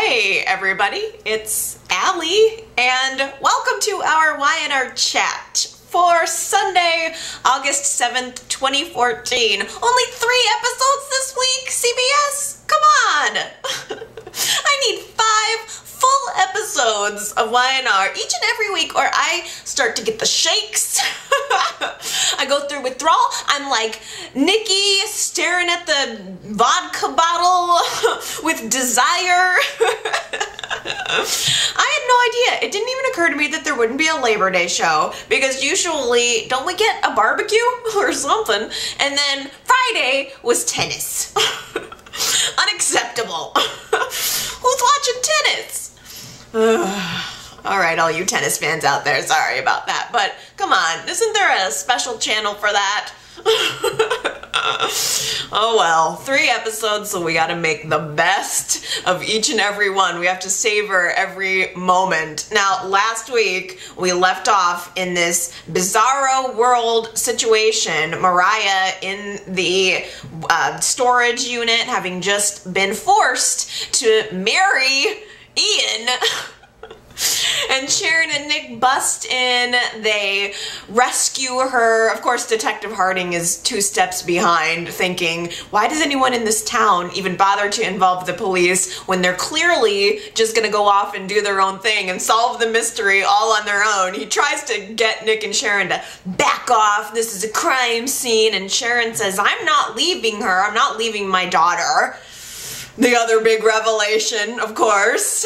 Hey everybody, it's Allie, and welcome to our Y&R chat for Sunday, August 7th, 2014. Only 3 episodes this week, CBS? Come on! I need 5 full episodes of Y&R each and every week, or I start to get the shakes. I go through withdrawal. I'm like Nikki staring at the vodka bottle with desire. I had no idea. It didn't even occur to me that there wouldn't be a Labor Day show, because usually, don't we get a barbecue or something? And then Friday was tennis. Unacceptable. Who's watching tennis? All right, all you tennis fans out there, sorry about that, but come on, isn't there a special channel for that? Oh well, 3 episodes, so we gotta make the best of each and every one. We have to savor every moment. Now, last week, we left off in this bizarro world situation. Mariah in the storage unit, having just been forced to marry Ian. And Sharon and Nick bust in, they rescue her. Of course, Detective Harding is 2 steps behind, thinking, why does anyone in this town even bother to involve the police when they're clearly just gonna go off and do their own thing and solve the mystery all on their own? He tries to get Nick and Sharon to back off. This is a crime scene, and Sharon says, I'm not leaving her. I'm not leaving my daughter. The other big revelation, of course.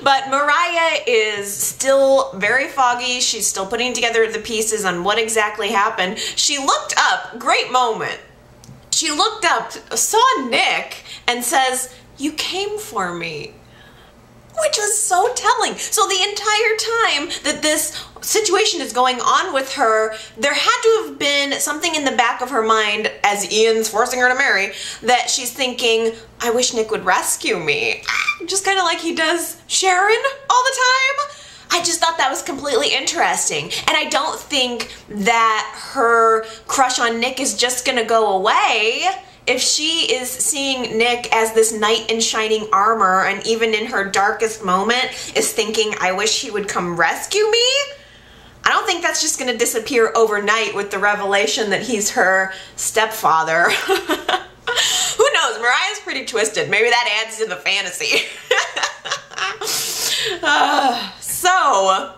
But Mariah is still very foggy. She's still putting together the pieces on what exactly happened. She looked up, great moment. She looked up, saw Nick, and says, "You came for me." Which was so telling. So the entire time that this situation is going on with her, there had to have been something in the back of her mind, as Ian's forcing her to marry, that she's thinking, I wish Nick would rescue me. Just kind of like he does Sharon all the time. I just thought that was completely interesting. And I don't think that her crush on Nick is just gonna go away. If she is seeing Nick as this knight in shining armor, and even in her darkest moment is thinking, I wish he would come rescue me, I don't think that's just gonna disappear overnight with the revelation that he's her stepfather. Who knows? Mariah's pretty twisted. Maybe that adds to the fantasy. So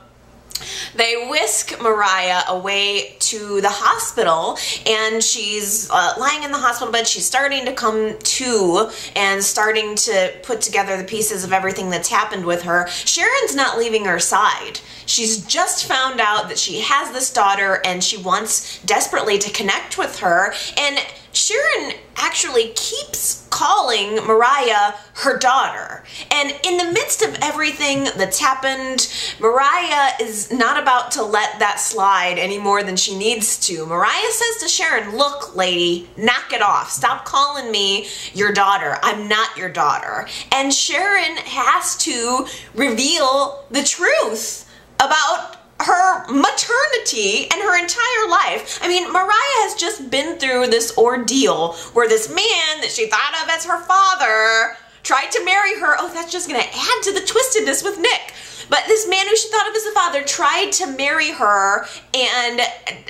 they whisk Mariah away to the hospital, and she's lying in the hospital bed. She's starting to come to and starting to put together the pieces of everything that's happened with her. Sharon's not leaving her side. She's just found out that she has this daughter, and she wants desperately to connect with her, and Sharon actually keeps calling Mariah her daughter. And in the midst of everything that's happened, Mariah is not about to let that slide any more than she needs to. Mariah says to Sharon, look, lady, knock it off. Stop calling me your daughter. I'm not your daughter. And Sharon has to reveal the truth about her maternity and her entire life. I mean, Mariah has just been through this ordeal where this man that she thought of as her father tried to marry her. Oh, that's just gonna add to the twistedness with Nick. But this man who she thought of as a father tried to marry her and,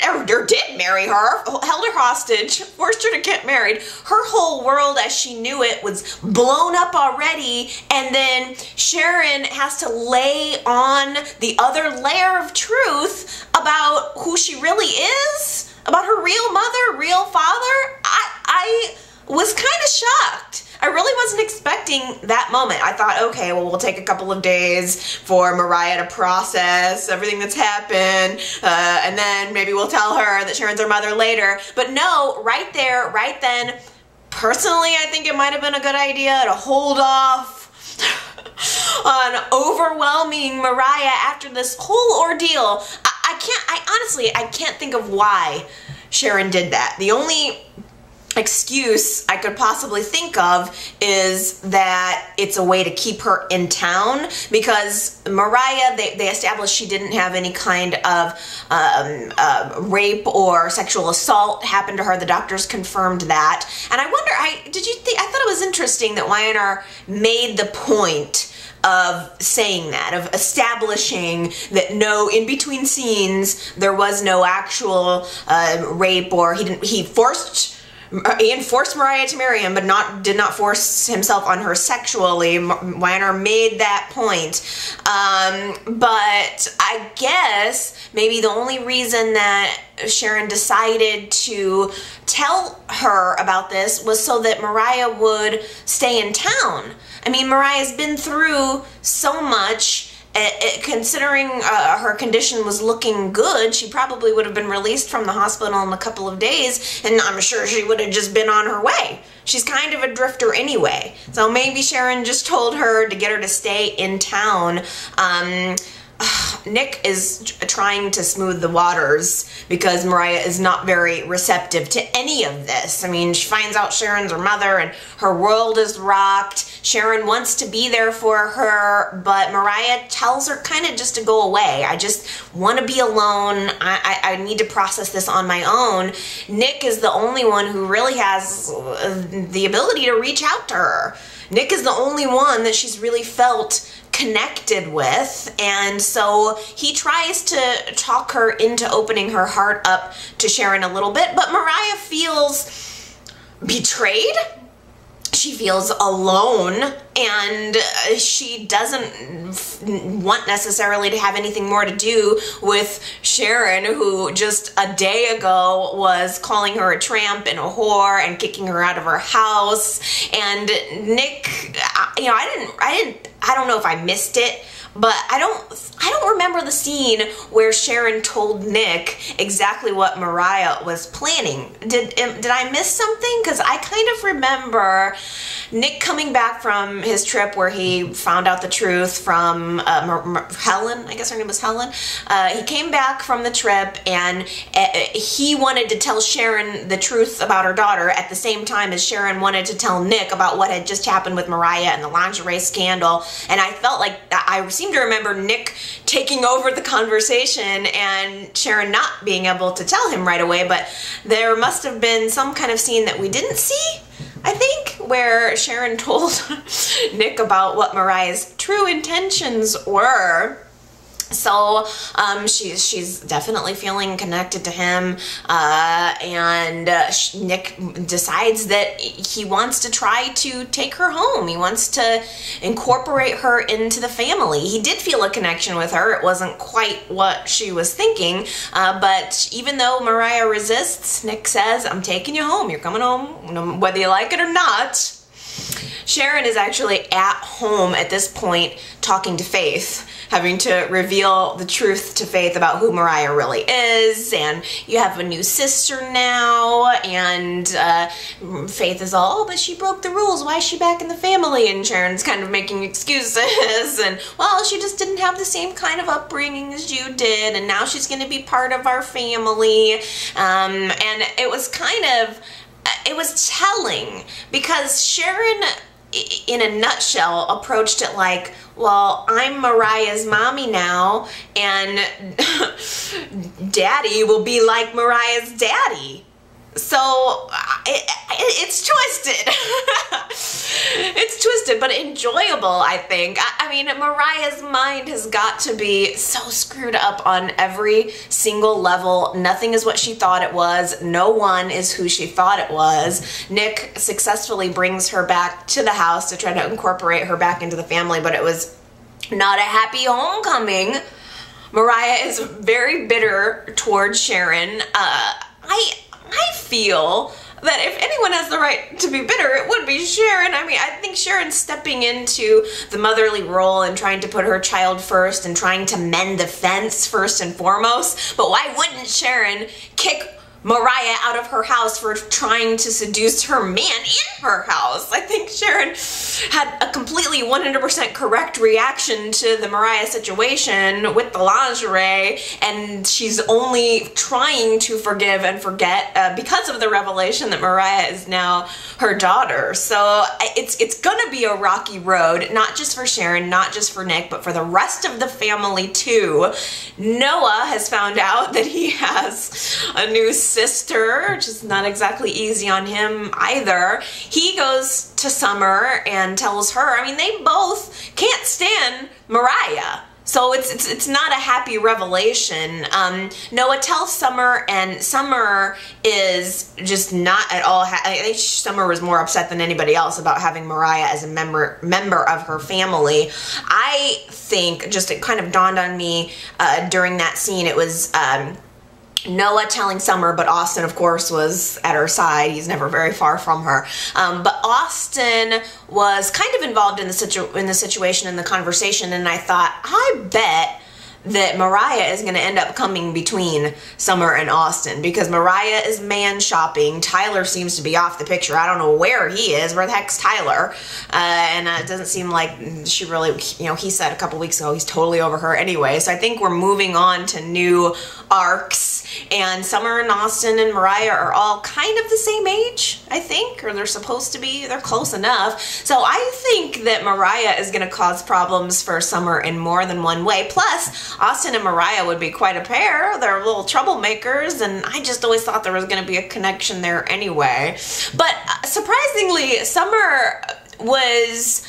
or did marry her, held her hostage, forced her to get married. Her whole world as she knew it was blown up already, and then Sharon has to lay on the other layer of truth about who she really is, about her real mother, real father. I was kind of shocked. I really wasn't expecting that moment. I thought, okay, well, we'll take a couple of days for Mariah to process everything that's happened, and then maybe we'll tell her that Sharon's her mother later. But no, right there, right then, personally, I think it might have been a good idea to hold off on overwhelming Mariah after this whole ordeal. I can't think of why Sharon did that. The only excuse I could possibly think of is that it's a way to keep her in town, because Mariah, they established she didn't have any kind of rape or sexual assault happen to her. The doctors confirmed that. And I wonder, I thought it was interesting that Y&R made the point of saying that, of establishing that no, in between scenes, there was no actual rape, or he enforced Mariah to marry him, but did not force himself on her sexually. Weiner made that point. But I guess maybe the only reason that Sharon decided to tell her about this was so that Mariah would stay in town. I mean, Mariah's been through so much. Considering her condition was looking good, she probably would have been released from the hospital in a couple of days, and I'm sure she would have just been on her way. She's kind of a drifter anyway. So maybe Sharon just told her to get her to stay in town. Nick is trying to smooth the waters because Mariah is not very receptive to any of this. I mean, she finds out Sharon's her mother and her world is rocked. Sharon wants to be there for her, but Mariah tells her kind of just to go away. I just want to be alone. I need to process this on my own. Nick is the only one who really has the ability to reach out to her. Nick is the only one that she's really felt connected with, and so he tries to talk her into opening her heart up to Sharon a little bit, but Mariah feels betrayed. She feels alone, and she doesn't want necessarily to have anything more to do with Sharon, who just a day ago was calling her a tramp and a whore and kicking her out of her house. And Nick, you know, I don't know if I missed it, but I don't remember the scene where Sharon told Nick exactly what Mariah was planning. Did I miss something? Because I kind of remember Nick coming back from his trip where he found out the truth from Helen. I guess her name was Helen. He came back from the trip, and he wanted to tell Sharon the truth about her daughter at the same time as Sharon wanted to tell Nick about what had just happened with Mariah and the lingerie scandal. And I felt like I seem to remember Nick taking over the conversation and Sharon not being able to tell him right away, but there must have been some kind of scene that we didn't see, I think, where Sharon told Nick about what Mariah's true intentions were. So she's definitely feeling connected to him, and Nick decides that he wants to try to take her home. He wants to incorporate her into the family. He did feel a connection with her. It wasn't quite what she was thinking, but even though Mariah resists, Nick says, "I'm taking you home. You're coming home, whether you like it or not." Sharon is actually at home at this point talking to Faith, having to reveal the truth to Faith about who Mariah really is, and you have a new sister now, and Faith is all, "Oh, but she broke the rules, why is she back in the family?" And Sharon's kind of making excuses, and, "Well, she just didn't have the same kind of upbringing as you did, and now she's going to be part of our family." And it was kind of, it was telling, because Sharon, in a nutshell, approached it like, "Well, I'm Mariah's mommy now, and Daddy will be like Mariah's daddy." So it's twisted. It's twisted, but enjoyable, I think. I mean, Mariah's mind has got to be so screwed up on every single level. Nothing is what she thought it was. No one is who she thought it was. Nick successfully brings her back to the house to try to incorporate her back into the family, but it was not a happy homecoming. Mariah is very bitter towards Sharon. I feel that if anyone has the right to be bitter, it would be Sharon. I mean, I think Sharon's stepping into the motherly role and trying to put her child first and trying to mend the fence first and foremost. But why wouldn't Sharon kick Mariah out of her house for trying to seduce her man in her house? I think Sharon had a completely 100% correct reaction to the Mariah situation with the lingerie, and she's only trying to forgive and forget because of the revelation that Mariah is now her daughter. So it's gonna be a rocky road, not just for Sharon, not just for Nick, but for the rest of the family too. Noah has found out that he has a new sister, which is not exactly easy on him either. He goes to Summer and tells her, I mean, they both can't stand Mariah. So it's not a happy revelation. Noah tells Summer, and Summer is just not at all. I think Summer was more upset than anybody else about having Mariah as a member of her family. I think just it kind of dawned on me during that scene. It was Noah telling Summer, but Austin, of course, was at her side. He's never very far from her. But Austin was kind of involved in the situation, in the conversation, and I thought, I bet that Mariah is going to end up coming between Summer and Austin, because Mariah is man shopping. Tyler seems to be off the picture. I don't know where he is. Where the heck's Tyler? And it doesn't seem like she really, you know, he said a couple weeks ago he's totally over her anyway. So I think we're moving on to new arcs, and Summer and Austin and Mariah are all kind of the same age, I think, or they're supposed to be. They're close enough. So I think that Mariah is going to cause problems for Summer in more than one way. Plus, Austin and Mariah would be quite a pair. They're little troublemakers, and I just always thought there was going to be a connection there anyway. But surprisingly, Summer was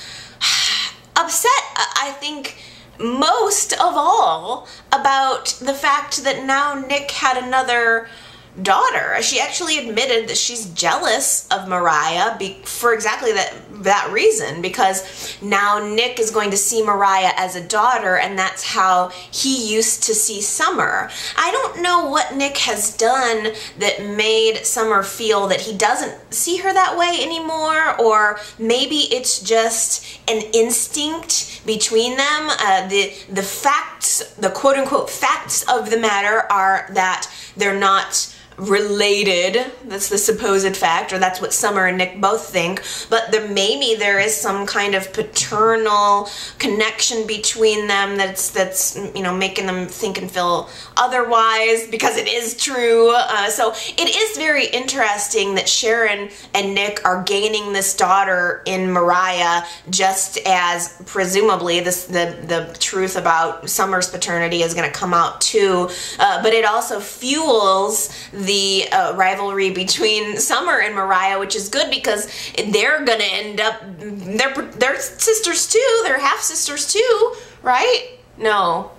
upset, I think, most of all about the fact that now Nick had another daughter. She actually admitted that she's jealous of Mariah for exactly that reason, because now Nick is going to see Mariah as a daughter, and that's how he used to see Summer. I don't know what Nick has done that made Summer feel that he doesn't see her that way anymore, or maybe it's just an instinct between them. The facts, the quote-unquote facts of the matter are that they're not related. That's the supposed fact, or that's what Summer and Nick both think. But maybe there is some kind of paternal connection between them that's you know, making them think and feel otherwise, because it is true. So it is very interesting that Sharon and Nick are gaining this daughter in Mariah, just as presumably the truth about Summer's paternity is going to come out too. But it also fuels the rivalry between Summer and Mariah, which is good, because they're gonna end up, they're sisters too, they're half sisters too, right? No.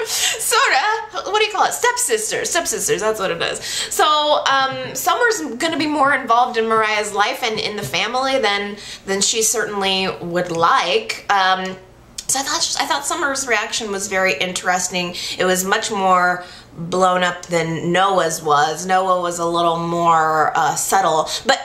Sorta. What do you call it? Stepsisters, that's what it is. So Summer's gonna be more involved in Mariah's life and in the family than she certainly would like. So I thought Summer's reaction was very interesting. It was much more blown up than Noah's was. Noah was a little more subtle, but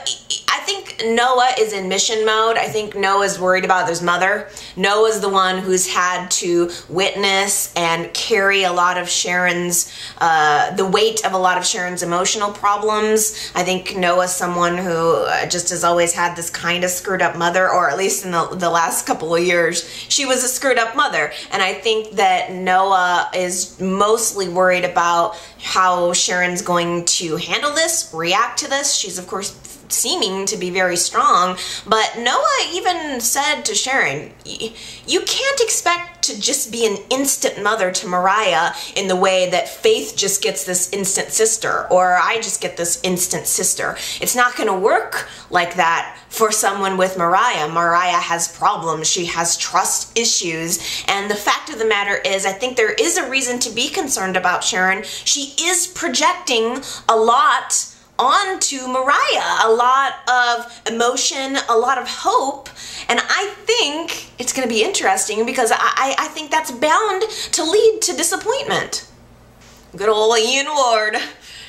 I think Noah is in mission mode. I think Noah's worried about his mother. Noah's the one who's had to witness and carry a lot of Sharon's, the weight of a lot of Sharon's emotional problems. I think Noah's someone who just has always had this kind of screwed up mother, or at least in the last couple of years, she was a screwed up mother. And I think that Noah is mostly worried about how Sharon's going to handle this, react to this. She's, of course, seeming to be very strong, but Noah even said to Sharon, you can't expect to just be an instant mother to Mariah in the way that Faith just gets this instant sister, or I just get this instant sister. It's not going to work like that for someone with Mariah. Mariah has problems. She has trust issues, and the fact of the matter is, I think there is a reason to be concerned about Sharon. She is projecting a lot onto Mariah, a lot of emotion, a lot of hope, and I think it's going to be interesting, because I think that's bound to lead to disappointment. Good old Ian Ward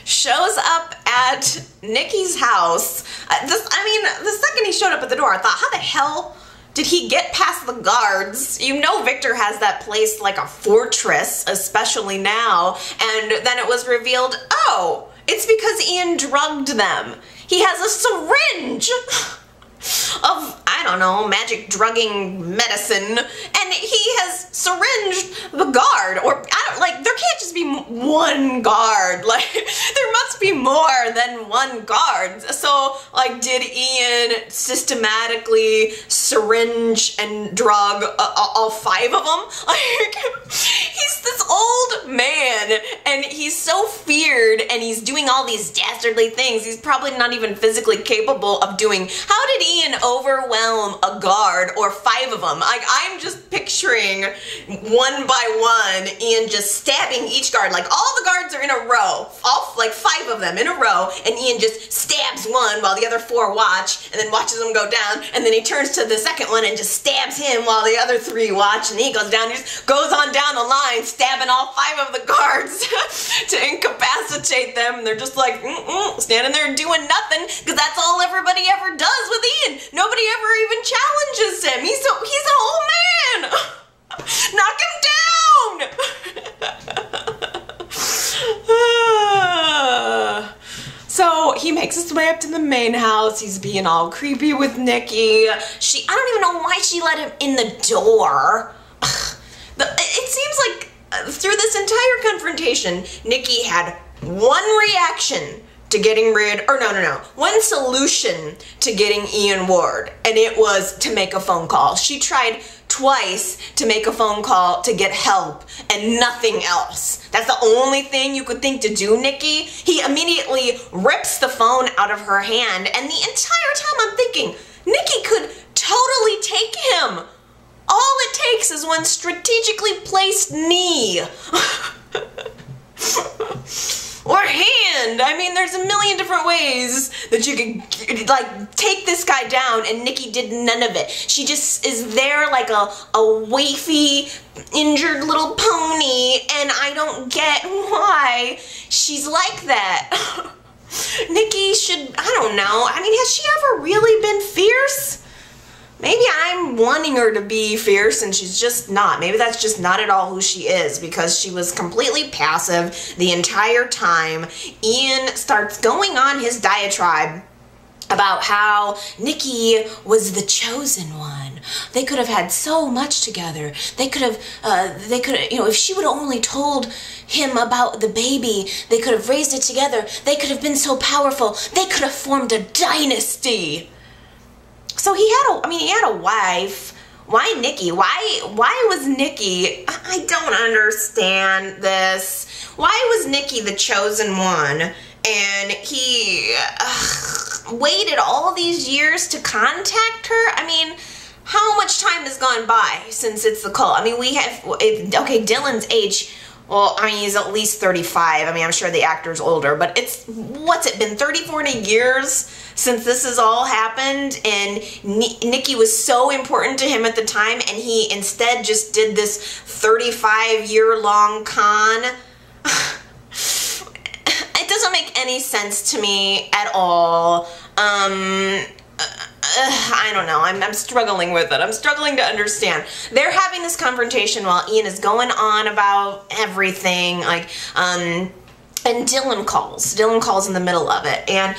shows up at Nikki's house. I mean, the second he showed up at the door, I thought, how the hell did he get past the guards? You know Victor has that place like a fortress, especially now, and then it was revealed, oh, it's because Ian drugged them. He has a syringe of, I don't know, magic drugging medicine, and he has syringed the guard. Or, there can't just be one guard. Like, there must be more than one guard. So, like, did Ian systematically syringe and drug all 5 of them? Like, he's this old man, and he's so feared, and he's doing all these dastardly things he's probably not even physically capable of doing. How did Ian overwhelm a guard, or 5 of them? Like, I'm just picturing one by one Ian just stabbing each guard. Like, all the guards are in a row, all like 5 of them in a row, and Ian just stabs one while the other 4 watch, and then watches them go down, and then he turns to the second one and just stabs him while the other 3 watch, and he goes down, he just goes on down the line, stabbing all 5 of the guards to incapacitate them, and they're just like, standing there doing nothing, because that's all everybody ever does with Ian. Nobody ever even challenges him. He's an old man. Knock him down. So he makes his way up to the main house. He's being all creepy with Nikki. I don't even know why she let him in the door. It seems like through this entire confrontation, Nikki had one reaction to getting one solution to getting Ian Ward, and it was to make a phone call. She tried twice to make a phone call to get help, and nothing else. That's the only thing you could think to do, Nikki. He immediately rips the phone out of her hand, and the entire time I'm thinking, Nikki could totally take him. All it takes is one strategically placed knee. Or hand. I mean, there's a million different ways that you could, like, take this guy down, and Nikki did none of it. She just is there like a wafy, injured little pony, and I don't get why she's like that. Nikki should, I don't know. I mean, has she ever really been fierce? Maybe I'm wanting her to be fierce and she's just not. Maybe that's just not at all who she is, because she was completely passive the entire time. Ian starts going on his diatribe about how Nikki was the chosen one. They could have had so much together. They could have, you know, if she would have only told him about the baby, they could have raised it together. They could have been so powerful. They could have formed a dynasty. So he had a wife. Why Nikki? Why was Nikki? I don't understand this. Why was Nikki the chosen one? And he waited all these years to contact her? I mean, how much time has gone by since it's the cult? I mean, okay, Dylan's age, well, I mean, he's at least 35. I mean, I'm sure the actor's older, but what's it been, 30, 40 years since this has all happened? And Nikki was so important to him at the time, and he instead just did this 35-year-long con. It doesn't make any sense to me at all. I don't know. I'm struggling with it. I'm struggling to understand. They're having this confrontation while Ian is going on about everything. Like, and Dylan calls. Dylan calls in the middle of it, and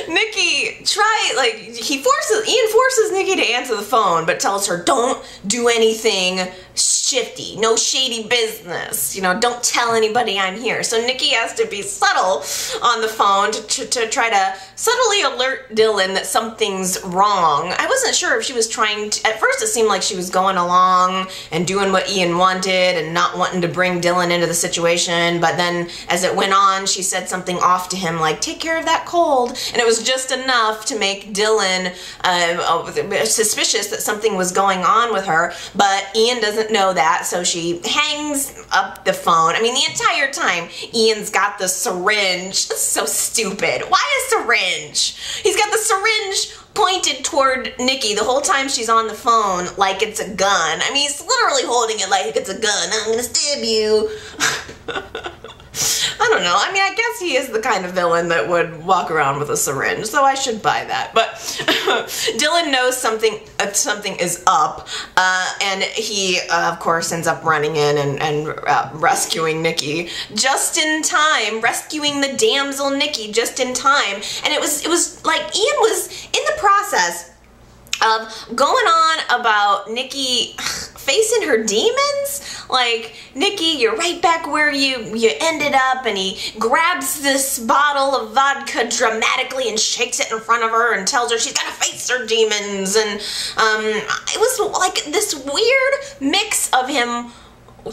Nikki Ian forces Nikki to answer the phone, but tells her, don't do anything shifty, no shady business, you know, don't tell anybody I'm here. So Nikki has to be subtle on the phone to try to subtly alert Dylan that something's wrong. I wasn't sure if she was trying to, at first it seemed like she was going along and doing what Ian wanted and not wanting to bring Dylan into the situation, but then as it went on, she said something off to him like, take care of that cold, and it was just enough to make Dylan suspicious that something was going on with her, but Ian doesn't know that, so she hangs up the phone. I mean, the entire time, Ian's got the syringe. That's so stupid. Why a syringe? He's got the syringe pointed toward Nikki the whole time she's on the phone like it's a gun. I mean, he's literally holding it like it's a gun. I'm gonna stab you. I don't know. I mean, I guess he is the kind of villain that would walk around with a syringe, so I should buy that. But Dylan knows something is up, and he, of course, ends up running in and rescuing Nikki just in time, rescuing the damsel Nikki just in time. And it was like Ian was in the process of going on about Nikki facing her demons. Like, Nikki, you're right back where you ended up, and he grabs this bottle of vodka dramatically and shakes it in front of her and tells her she's gotta face her demons. And it was like this weird mix of him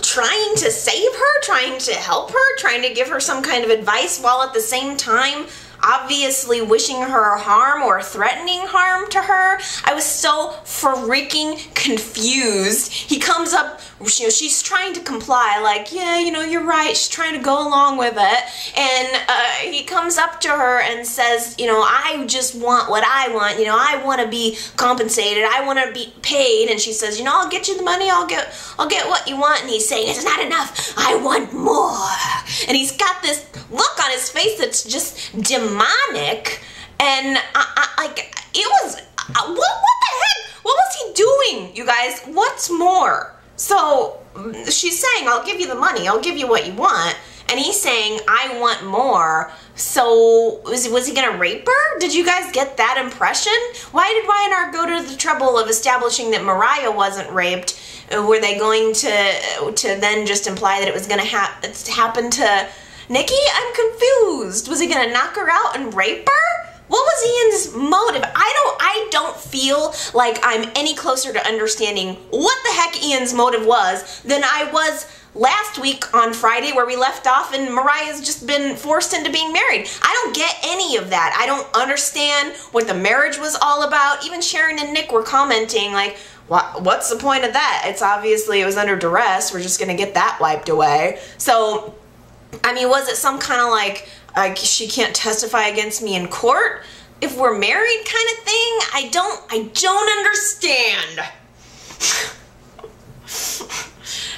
trying to save her, trying to help her, trying to give her some kind of advice, while at the same time obviously wishing her harm or threatening harm to her. I was so freaking confused. He comes up, she's trying to comply, like, yeah, you're right. She's trying to go along with it. And he comes up to her and says, I just want what I want. I want to be compensated. I want to be paid. And she says, I'll get you the money. I'll get what you want. And he's saying, it's not enough. I want more. And he's got this look on his face that's just demonic. And it was, what the heck? What was he doing, you guys? What's more? So she's saying, I'll give you the money. I'll give you what you want. And he's saying, I want more. So was he going to rape her? Did you guys get that impression? Why did Y&R go to the trouble of establishing that Mariah wasn't raped? Were they going to then just imply that it was going to happen to Nikki? I'm confused. Was he going to knock her out and rape her? What was Ian's motive? I don't feel like I'm any closer to understanding what the heck Ian's motive was than I was last week on Friday, where we left off and Mariah's just been forced into being married. I don't get any of that. I don't understand what the marriage was all about. Even Sharon and Nick were commenting like, what's the point of that? It's obviously it was under duress. We're just gonna get that wiped away. So, I mean, was it some kind of like she can't testify against me in court if we're married kind of thing? I don't understand.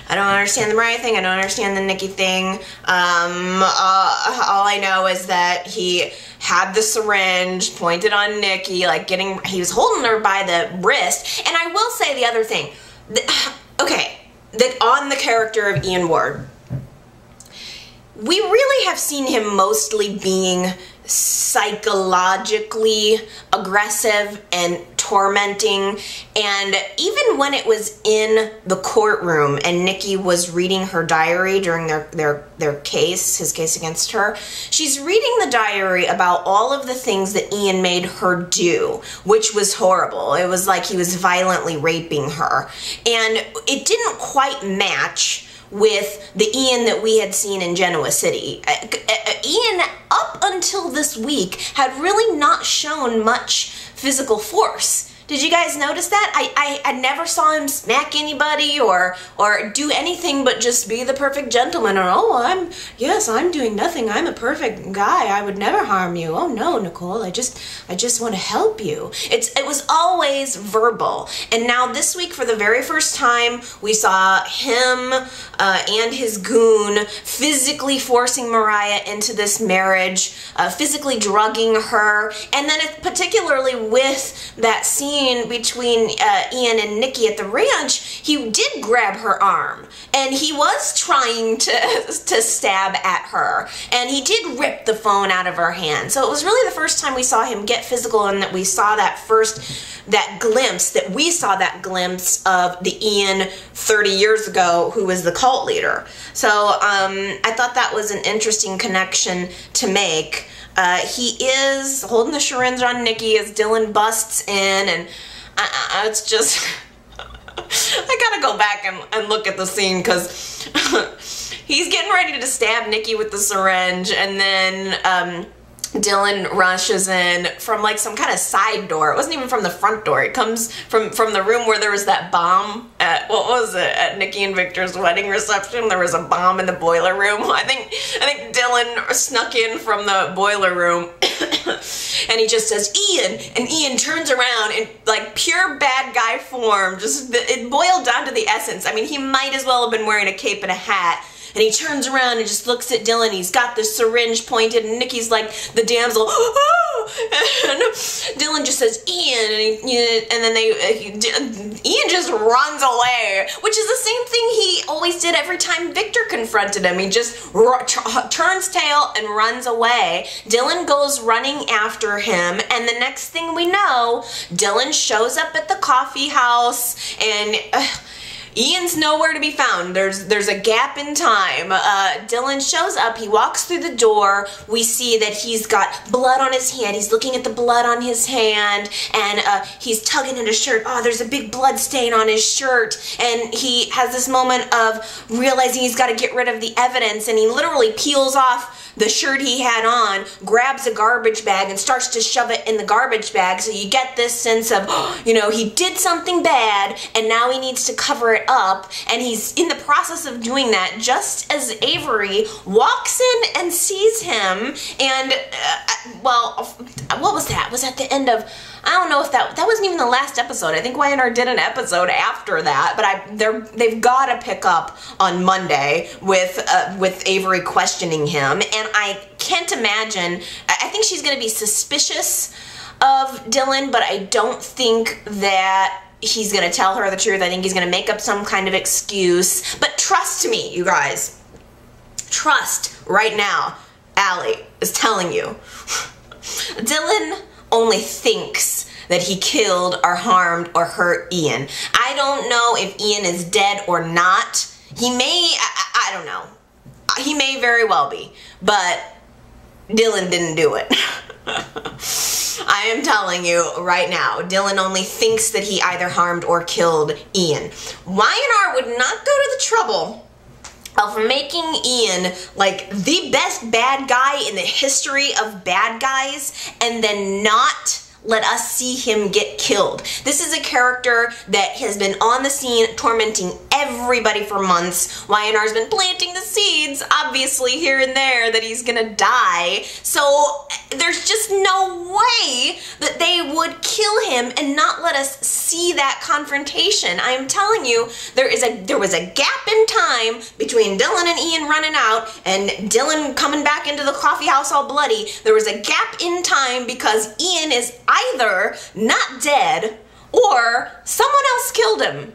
I don't understand the Mariah thing. I don't understand the Nikki thing. All I know is that he had the syringe pointed on Nikki, like he was holding her by the wrist. And I will say the other thing. On the character of Ian Ward, we really have seen him mostly being psychologically aggressive and tormenting. And even when it was in the courtroom and Nikki was reading her diary during their case, his case against her, she's reading the diary about all of the things that Ian made her do, which was horrible. It was like he was violently raping her. And it didn't quite match with the Ian that we had seen in Genoa City. Ian, up until this week, had really not shown much physical force. Did you guys notice that? I never saw him smack anybody or do anything but just be the perfect gentleman. Or, I'm doing nothing. I'm a perfect guy. I would never harm you. Oh no, Nicole, I just want to help you. It was always verbal. And now this week, for the very first time, we saw him and his goon physically forcing Mariah into this marriage, physically drugging her, and then particularly with that scene between Ian and Nikki at the ranch, he did grab her arm and he was trying to stab at her, and he did rip the phone out of her hand. So it was really the first time we saw him get physical, and that we saw that glimpse of the Ian 30 years ago who was the cult leader. So I thought that was an interesting connection to make. He is holding the syringe on Nikki as Dylan busts in, and it's just, I gotta go back and look at the scene, because he's getting ready to stab Nikki with the syringe, and then Dylan rushes in from like some kind of side door. It wasn't even from the front door. It comes from the room where there was that bomb at, what was it, at Nikki and Victor's wedding reception. There was a bomb in the boiler room. I think Dylan snuck in from the boiler room and he just says, Ian, and Ian turns around in like pure bad guy form. It boiled down to the essence. I mean, he might as well have been wearing a cape and a hat. And he turns around and just looks at Dylan. He's got the syringe pointed, and Nikki's like the damsel. And Dylan just says, Ian, and then Ian just runs away, which is the same thing he always did every time Victor confronted him. He just turns tail and runs away. Dylan goes running after him, and the next thing we know, Dylan shows up at the coffee house, and Ian's nowhere to be found. There's a gap in time. Dylan shows up. He walks through the door. We see that he's got blood on his hand. He's looking at the blood on his hand, and he's tugging at his shirt. Oh, there's a big blood stain on his shirt, and he has this moment of realizing he's got to get rid of the evidence, and he literally peels off the shirt he had on, grabs a garbage bag, and starts to shove it in the garbage bag. So you get this sense of, you know, he did something bad, and now he needs to cover it up, and he's in the process of doing that just as Avery walks in and sees him, and, well, what was that? Was that the end of... I don't know if that wasn't even the last episode. I think YNR did an episode after that, but they've got to pick up on Monday with Avery questioning him, and I can't imagine. I think she's going to be suspicious of Dylan, but I don't think that he's going to tell her the truth. I think he's going to make up some kind of excuse. But trust me, you guys. Trust right now. Allie is telling you. Dylan only thinks that he killed or harmed or hurt Ian. I don't know if Ian is dead or not. He may, I don't know. He may very well be, but Dylan didn't do it. I am telling you right now, Dylan only thinks that he either harmed or killed Ian. YNR would not go to the trouble of making Ian like the best bad guy in the history of bad guys and then not let us see him get killed. This is a character that has been on the scene tormenting everybody for months. YNR's been planting the seeds, obviously, here and there, that he's gonna die. So there's just no way that they would kill him and not let us see that confrontation. I am telling you, there was a gap in time between Dylan and Ian running out and Dylan coming back into the coffee house all bloody. There was a gap in time because Ian is either not dead or someone else killed him.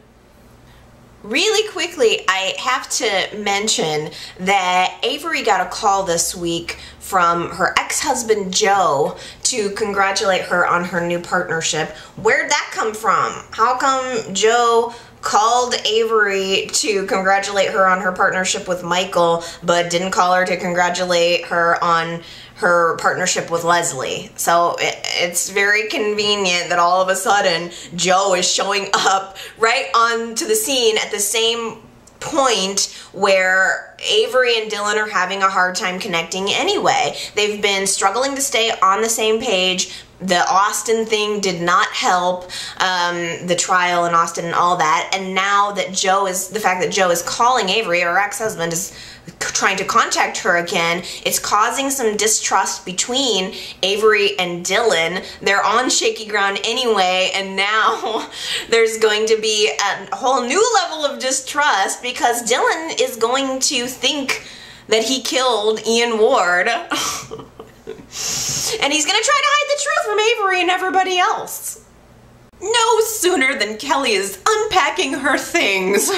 Really quickly, I have to mention that Avery got a call this week from her ex-husband Joe to congratulate her on her new partnership. Where'd that come from? How come Joe called Avery to congratulate her on her partnership with Michael, but didn't call her to congratulate her on her partnership with Leslie? So it's very convenient that all of a sudden Joe is showing up right onto the scene at the same point where Avery and Dylan are having a hard time connecting anyway. They've been struggling to stay on the same page. The Austin thing did not help, the trial in Austin and all that, and now that the fact that Joe is calling Avery, her ex-husband is trying to contact her again, it's causing some distrust between Avery and Dylan. They're on shaky ground anyway, and now there's going to be a whole new level of distrust because Dylan is going to think that he killed Ian Ward. And he's gonna try to hide the truth from Avery and everybody else. No sooner than Kelly is unpacking her things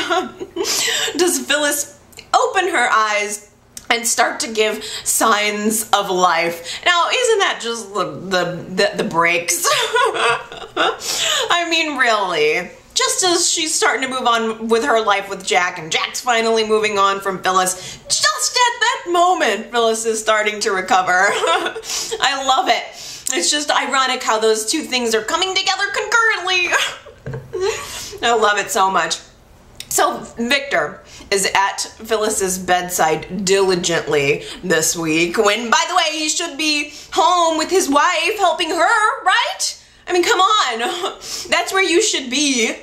does Phyllis open her eyes and start to give signs of life. Now, isn't that just the breaks? I mean, really. Just as she's starting to move on with her life with Jack, and Jack's finally moving on from Phyllis, just at that moment, Phyllis is starting to recover. I love it. It's just ironic how those two things are coming together concurrently. I love it so much. So Victor is at Phyllis's bedside diligently this week, when, by the way, he should be home with his wife helping her, right? I mean, come on. That's where you should be.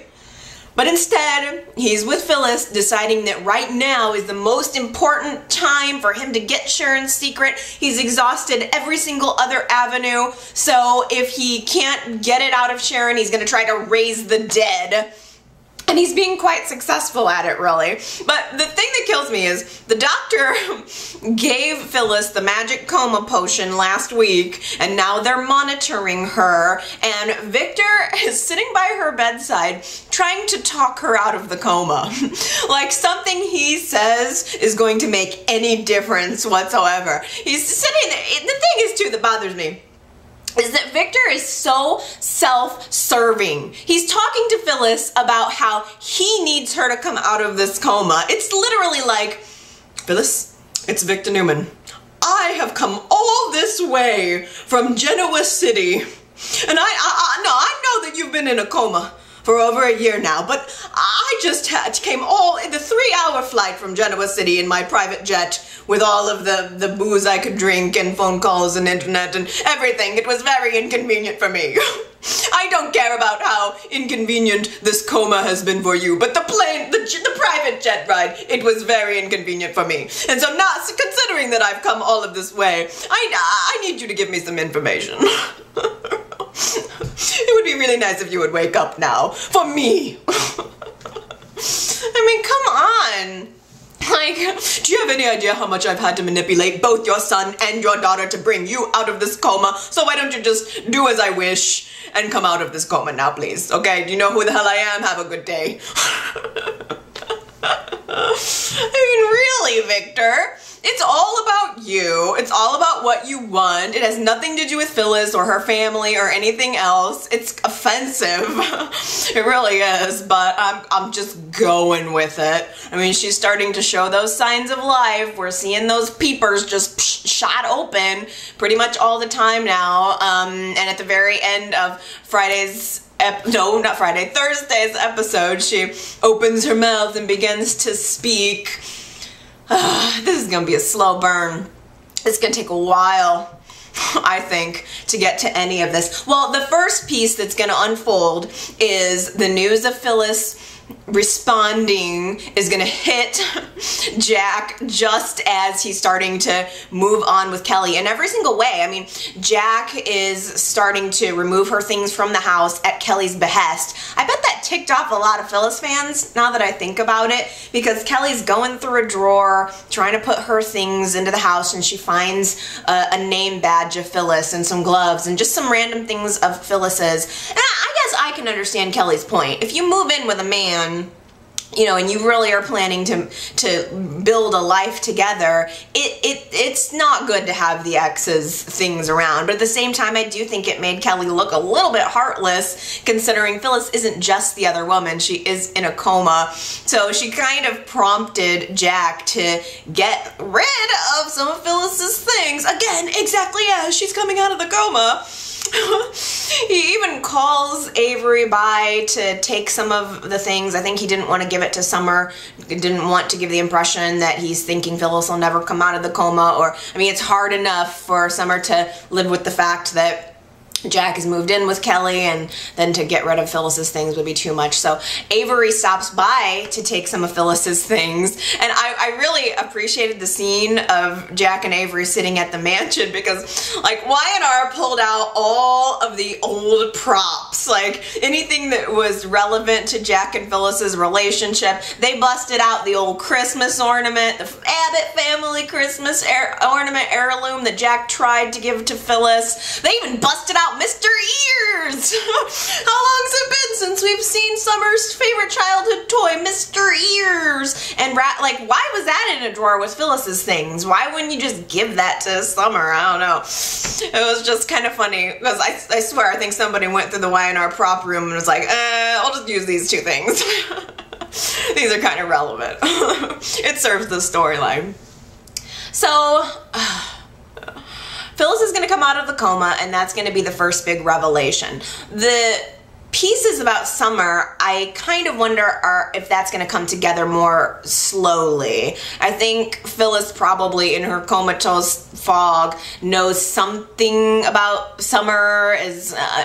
But instead, he's with Phyllis, deciding that right now is the most important time for him to get Sharon's secret. He's exhausted every single other avenue, so if he can't get it out of Sharon, he's gonna try to raise the dead. And he's being quite successful at it, really. But the thing that kills me is the doctor gave Phyllis the magic coma potion last week, and now they're monitoring her, and Victor is sitting by her bedside trying to talk her out of the coma. Like something he says is going to make any difference whatsoever. He's sitting there. The thing is, too, that bothers me is that Victor is so self-serving. He's talking to Phyllis about how he needs her to come out of this coma. It's literally like, Phyllis, it's Victor Newman. I have come all this way from Genoa City, and I know that you've been in a coma for over a year now, but I just came all in the 3-hour flight from Genoa City in my private jet with all of the booze I could drink and phone calls and internet and everything. It was very inconvenient for me. I don't care about how inconvenient this coma has been for you, but the private jet ride, it was very inconvenient for me. And so now, considering that I've come all of this way, I need you to give me some information. It would be really nice if you would wake up now. For me. I mean, come on. Like, do you have any idea how much I've had to manipulate both your son and your daughter to bring you out of this coma? So why don't you just do as I wish and come out of this coma now, please? Okay, do you know who the hell I am? Have a good day. I mean, really, Victor? It's all about you. It's all about what you want. It has nothing to do with Phyllis or her family or anything else. It's offensive. It really is, but I'm just going with it. I mean, she's starting to show those signs of life. We're seeing those peepers just shot open pretty much all the time now. And at the very end of Thursday's episode, she opens her mouth and begins to speak. This is gonna be a slow burn. It's gonna take a while, I think, to get to any of this. Well, the first piece that's gonna unfold is the news of Phyllis responding is gonna hit Jack just as he's starting to move on with Kelly in every single way. I mean, Jack is starting to remove her things from the house at Kelly's behest. I bet that ticked off a lot of Phyllis fans, now that I think about it, because Kelly's going through a drawer trying to put her things into the house, and she finds a name badge of Phyllis and some gloves and just some random things of Phyllis's. And I guess I can understand Kelly's point. If you move in with a man, you know, and you really are planning to build a life together, it's not good to have the ex's things around. But at the same time, I do think it made Kelly look a little bit heartless, considering Phyllis isn't just the other woman. She is in a coma. So she kind of prompted Jack to get rid of some of Phyllis's things. Again, exactly as she's coming out of the coma. He even calls Avery by to take some of the things. I think he didn't want to give it to Summer. Didn't want to give the impression that he's thinking Phyllis will never come out of the coma. Or, I mean, it's hard enough for Summer to live with the fact that Jack has moved in with Kelly, and then to get rid of Phyllis's things would be too much. So Avery stops by to take some of Phyllis's things, and I really appreciated the scene of Jack and Avery sitting at the mansion, because like Y&R pulled out all of the old props, like anything that was relevant to Jack and Phyllis's relationship. They busted out the old Christmas ornament, the Abbott family Christmas ornament heirloom that Jack tried to give to Phyllis. They even busted out Mr. Ears! How long's it been since we've seen Summer's favorite childhood toy, Mr. Ears? And like, why was that in a drawer with Phyllis's things? Why wouldn't you just give that to Summer? I don't know. It was just kind of funny, because I swear I think somebody went through the Y&R prop room and was like, I'll just use these two things. These are kind of relevant. It serves the storyline. So Phyllis is going to come out of the coma, and that's going to be the first big revelation. The pieces about Summer, I kind of wonder if that's going to come together more slowly. I think Phyllis probably in her comatose fog knows something about Summer,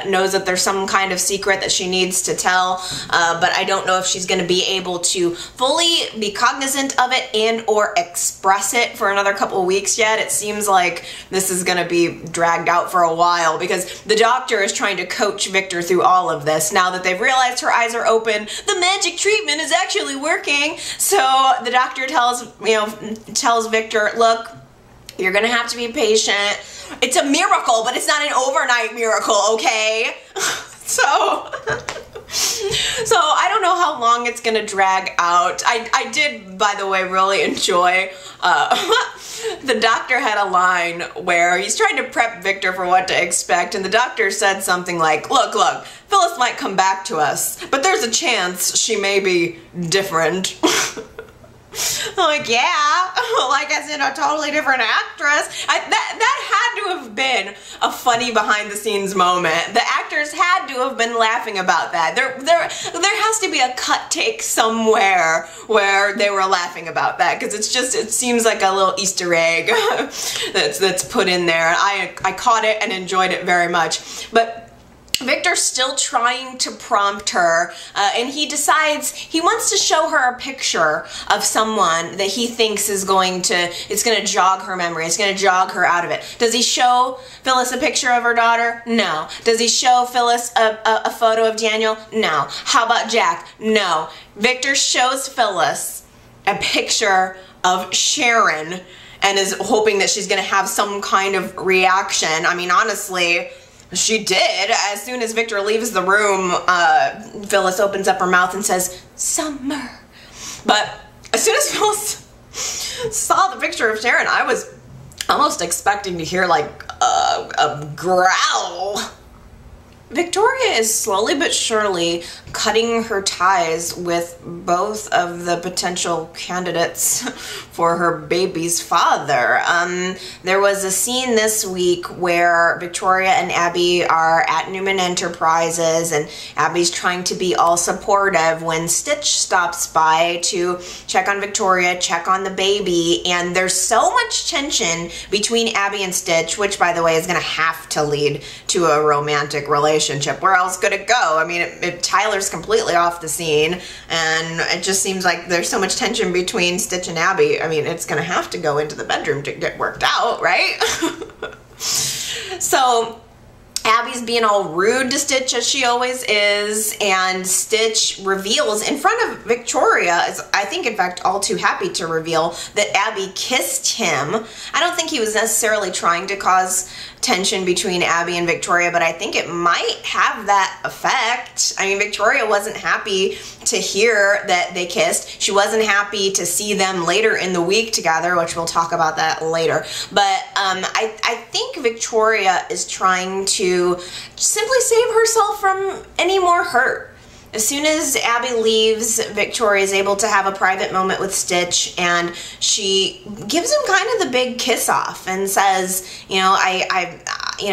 knows that there's some kind of secret that she needs to tell, but I don't know if she's going to be able to fully be cognizant of it and or express it for another couple of weeks yet. It seems like this is going to be dragged out for a while, because the doctor is trying to coach Victor through all of this. Now that they've realized her eyes are open, the magic treatment is actually working. So the doctor tells Victor, look, you're gonna have to be patient. It's a miracle, but it's not an overnight miracle, okay? So So I don't know how long it's gonna drag out. I did, by the way, really enjoy the doctor had a line where he's trying to prep Victor for what to expect, and the doctor said something like, look, Phyllis might come back to us, but there's a chance she may be different. I'm like, yeah, like I said, a totally different actress. That had to have been a funny behind the scenes moment. The actors had to have been laughing about that. There has to be a cut take somewhere where they were laughing about that, because it seems like a little Easter egg that's put in there. I caught it and enjoyed it very much. But Victor's still trying to prompt her, and he decides he wants to show her a picture of someone that he thinks it's going to jog her memory, it's going to jog her out of it. Does he show Phyllis a picture of her daughter? No. Does he show Phyllis a photo of Daniel? No. How about Jack? No. Victor shows Phyllis a picture of Sharon and is hoping that she's going to have some kind of reaction. I mean, honestly, she did. As soon as Victor leaves the room, Phyllis opens up her mouth and says, "Summer." But as soon as Phyllis saw the picture of Sharon, I was almost expecting to hear like a growl. Victoria is slowly but surely cutting her ties with both of the potential candidates for her baby's father. There was a scene this week where Victoria and Abby are at Newman Enterprises, and Abby's trying to be all supportive when Stitch stops by to check on Victoria, check on the baby, and there's so much tension between Abby and Stitch, which, by the way, is going to have to lead to a romantic relationship. Where else could it go? I mean, Tyler's completely off the scene, and it just seems like there's so much tension between Stitch and Abby. I mean, it's gonna have to go into the bedroom to get worked out, right? So Abby's being all rude to Stitch, as she always is, and Stitch reveals in front of Victoria, is I think in fact all too happy to reveal, that Abby kissed him. I don't think he was necessarily trying to cause tension between Abby and Victoria, but I think it might have that effect. I mean, Victoria wasn't happy to hear that they kissed. She wasn't happy to see them later in the week together, which we'll talk about that later. But I think Victoria is trying to simply save herself from any more hurt. As soon as Abby leaves, Victoria is able to have a private moment with Stitch, and she gives him kind of the big kiss off and says, you know,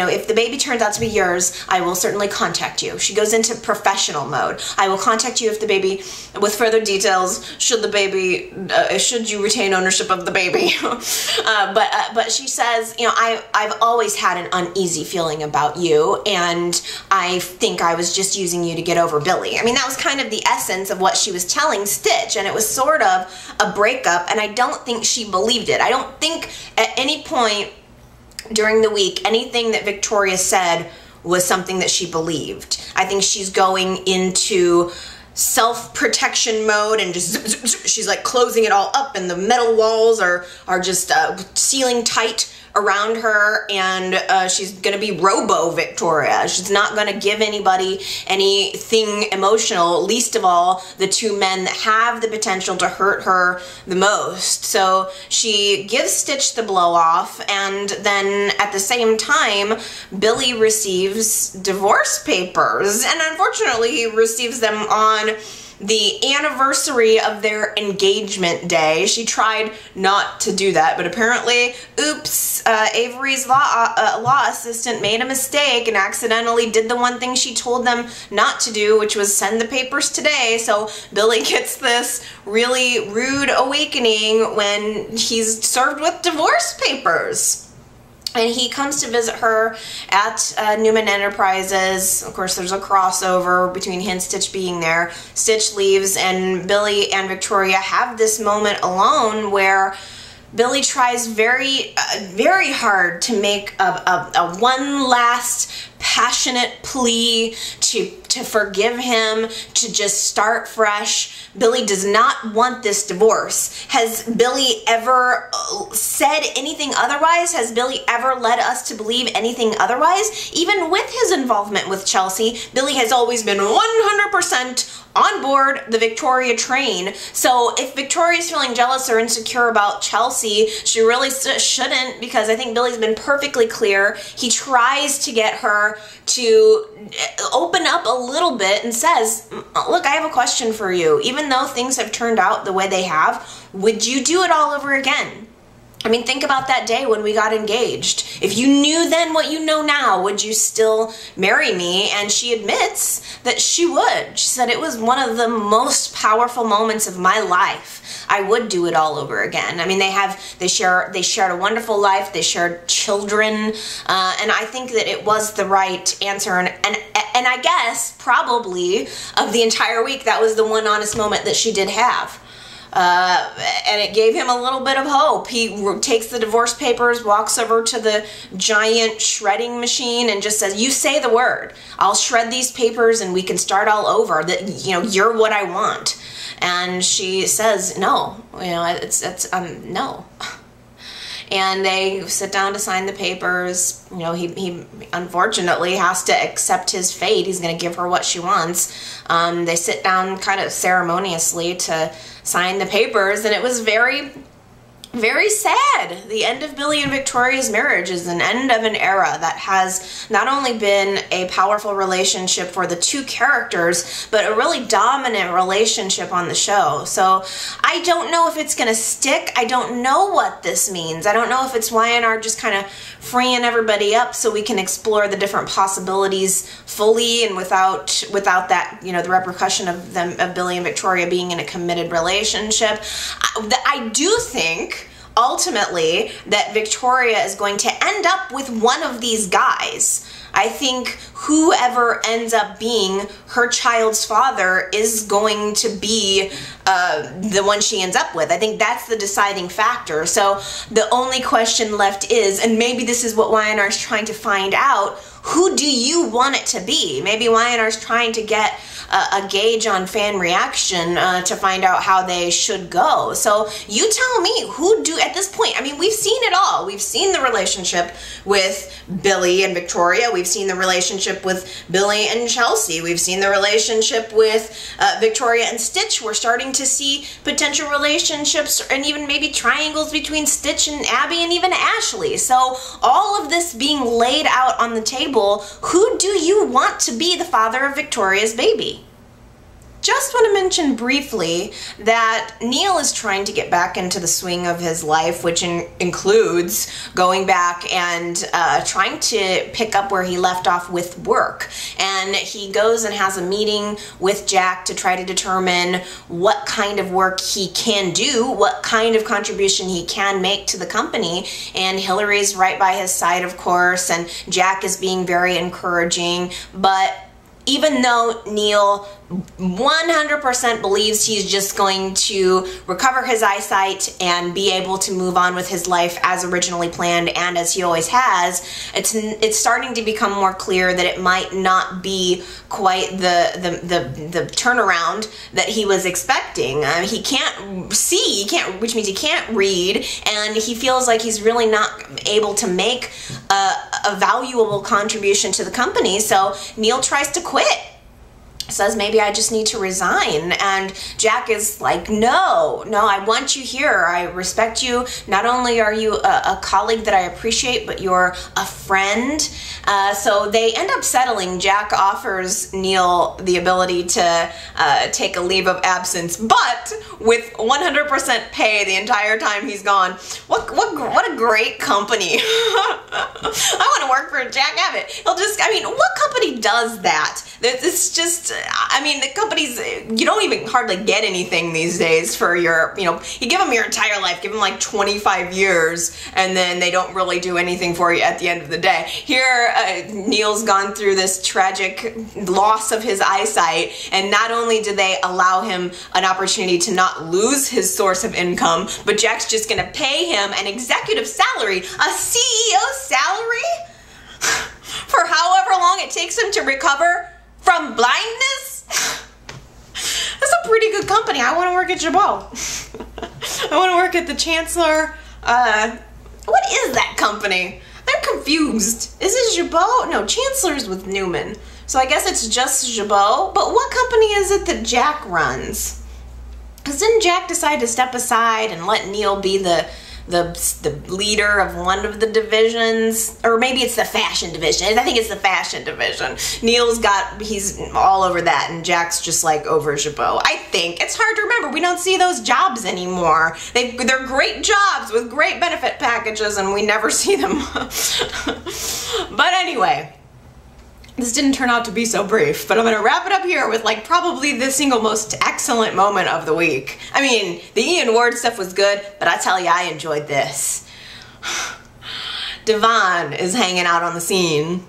if the baby turns out to be yours, I will certainly contact you. She goes into professional mode. I will contact you if the baby, with further details, should you retain ownership of the baby. But she says, you know, I've always had an uneasy feeling about you, and I think I was just using you to get over Billy. I mean, that was kind of the essence of what she was telling Stitch, and it was sort of a breakup, and I don't think she believed it. I don't think at any point during the week anything that Victoria said was something that she believed. I think she's going into self-protection mode and just she's like closing it all up, and the metal walls are just sealing tight around her, and she's gonna be Robo-Victoria. She's not gonna give anybody anything emotional, least of all the two men that have the potential to hurt her the most. So she gives Stitch the blow off, and then at the same time Billy receives divorce papers, and unfortunately he receives them on the anniversary of their engagement day. She tried not to do that, but apparently, oops, Avery's law assistant made a mistake and accidentally did the one thing she told them not to do, which was send the papers today. So Billy gets this really rude awakening when he's served with divorce papers. And he comes to visit her at Newman Enterprises. Of course, there's a crossover between him and Stitch being there. Stitch leaves, and Billy and Victoria have this moment alone where Billy tries very hard to make a one last passionate plea to to forgive him, to just start fresh. Billy does not want this divorce. Has Billy ever said anything otherwise? Has Billy ever led us to believe anything otherwise? Even with his involvement with Chelsea, Billy has always been 100% on board the Victoria train. So if Victoria's feeling jealous or insecure about Chelsea, she really shouldn't, because I think Billy's been perfectly clear. He tries to get her to open up a little bit and says, look, I have a question for you. Even though things have turned out the way they have, would you do it all over again? I mean, think about that day when we got engaged. If you knew then what you know now, would you still marry me? And she admits that she would. She said it was one of the most powerful moments of my life. I would do it all over again. I mean, they shared a wonderful life. They shared children, and I think that it was the right answer. And I guess probably of the entire week, that was the one honest moment that she did have. And it gave him a little bit of hope. He takes the divorce papers, walks over to the giant shredding machine and just says, you say the word. I'll shred these papers and we can start all over. That, you know, you're what I want. And she says, no, you know, no. And they sit down to sign the papers. You know, he unfortunately has to accept his fate. He's going to give her what she wants. They sit down kind of ceremoniously to sign the papers, and it was very, very sad. The end of Billy and Victoria's marriage is an end of an era that has not only been a powerful relationship for the two characters, but a really dominant relationship on the show. So I don't know if it's going to stick. I don't know what this means. I don't know if it's YNR just kind of freeing everybody up so we can explore the different possibilities fully and without that, you know, the repercussion of Billy and Victoria being in a committed relationship. I do think ultimately that Victoria is going to end up with one of these guys. I think whoever ends up being her child's father is going to be the one she ends up with. I think that's the deciding factor. So the only question left is, and maybe this is what YNR is trying to find out, who do you want it to be? Maybe YNR is trying to get a gauge on fan reaction to find out how they should go. So you tell me, who do, at this point, I mean, we've seen it all. We've seen the relationship with Billy and Victoria. We've seen the relationship with Billy and Chelsea. We've seen the relationship with Victoria and Stitch. We're starting to see potential relationships and even maybe triangles between Stitch and Abby and even Ashley. So all of this being laid out on the table, who do you want to be the father of Victoria's baby? Just want to mention briefly that Neil is trying to get back into the swing of his life, which includes going back and trying to pick up where he left off with work. And he goes and has a meeting with Jack to try to determine what kind of work he can do, what kind of contribution he can make to the company. And Hillary's right by his side, of course, and Jack is being very encouraging. But even though Neil 100% believes he's just going to recover his eyesight and be able to move on with his life as originally planned and as he always has, it's starting to become more clear that it might not be quite the turnaround that he was expecting. He can't see, which means he can't read, and he feels like he's really not able to make a valuable contribution to the company. So Neil tries to quit. Says maybe I just need to resign, and Jack is like, no, I want you here. I respect you. Not only are you a colleague that I appreciate, but you're a friend. So they end up settling. Jack offers Neil the ability to take a leave of absence, but with 100% pay the entire time he's gone. What a great company. I want to work for Jack Abbott. What company does that? It's just, I mean, the companies, you don't even hardly get anything these days for your, you give them your entire life, give them like 25 years, and then they don't really do anything for you at the end of the day. Here, Neil's gone through this tragic loss of his eyesight, and not only do they allow him an opportunity to not lose his source of income, but Jack's just going to pay him an executive salary, a CEO salary, for however long it takes him to recover. from blindness? That's a pretty good company. I want to work at Jabot. I want to work at the Chancellor. What is that company? I'm confused. Is it Jabot? No, Chancellor's with Newman. So I guess it's just Jabot. But what company is it that Jack runs? Because didn't Jack decide to step aside and let Neil be the leader of one of the divisions? Or maybe it's the fashion division. I think it's the fashion division. He's all over that, and Jack's just like over Jabot. I think. It's hard to remember. We don't see those jobs anymore. They're great jobs with great benefit packages, and we never see them. But anyway, this didn't turn out to be so brief, but I'm gonna wrap it up here with like probably the single most excellent moment of the week. I mean, the Ian Ward stuff was good, but I tell you, I enjoyed this. Devon is hanging out on the scene,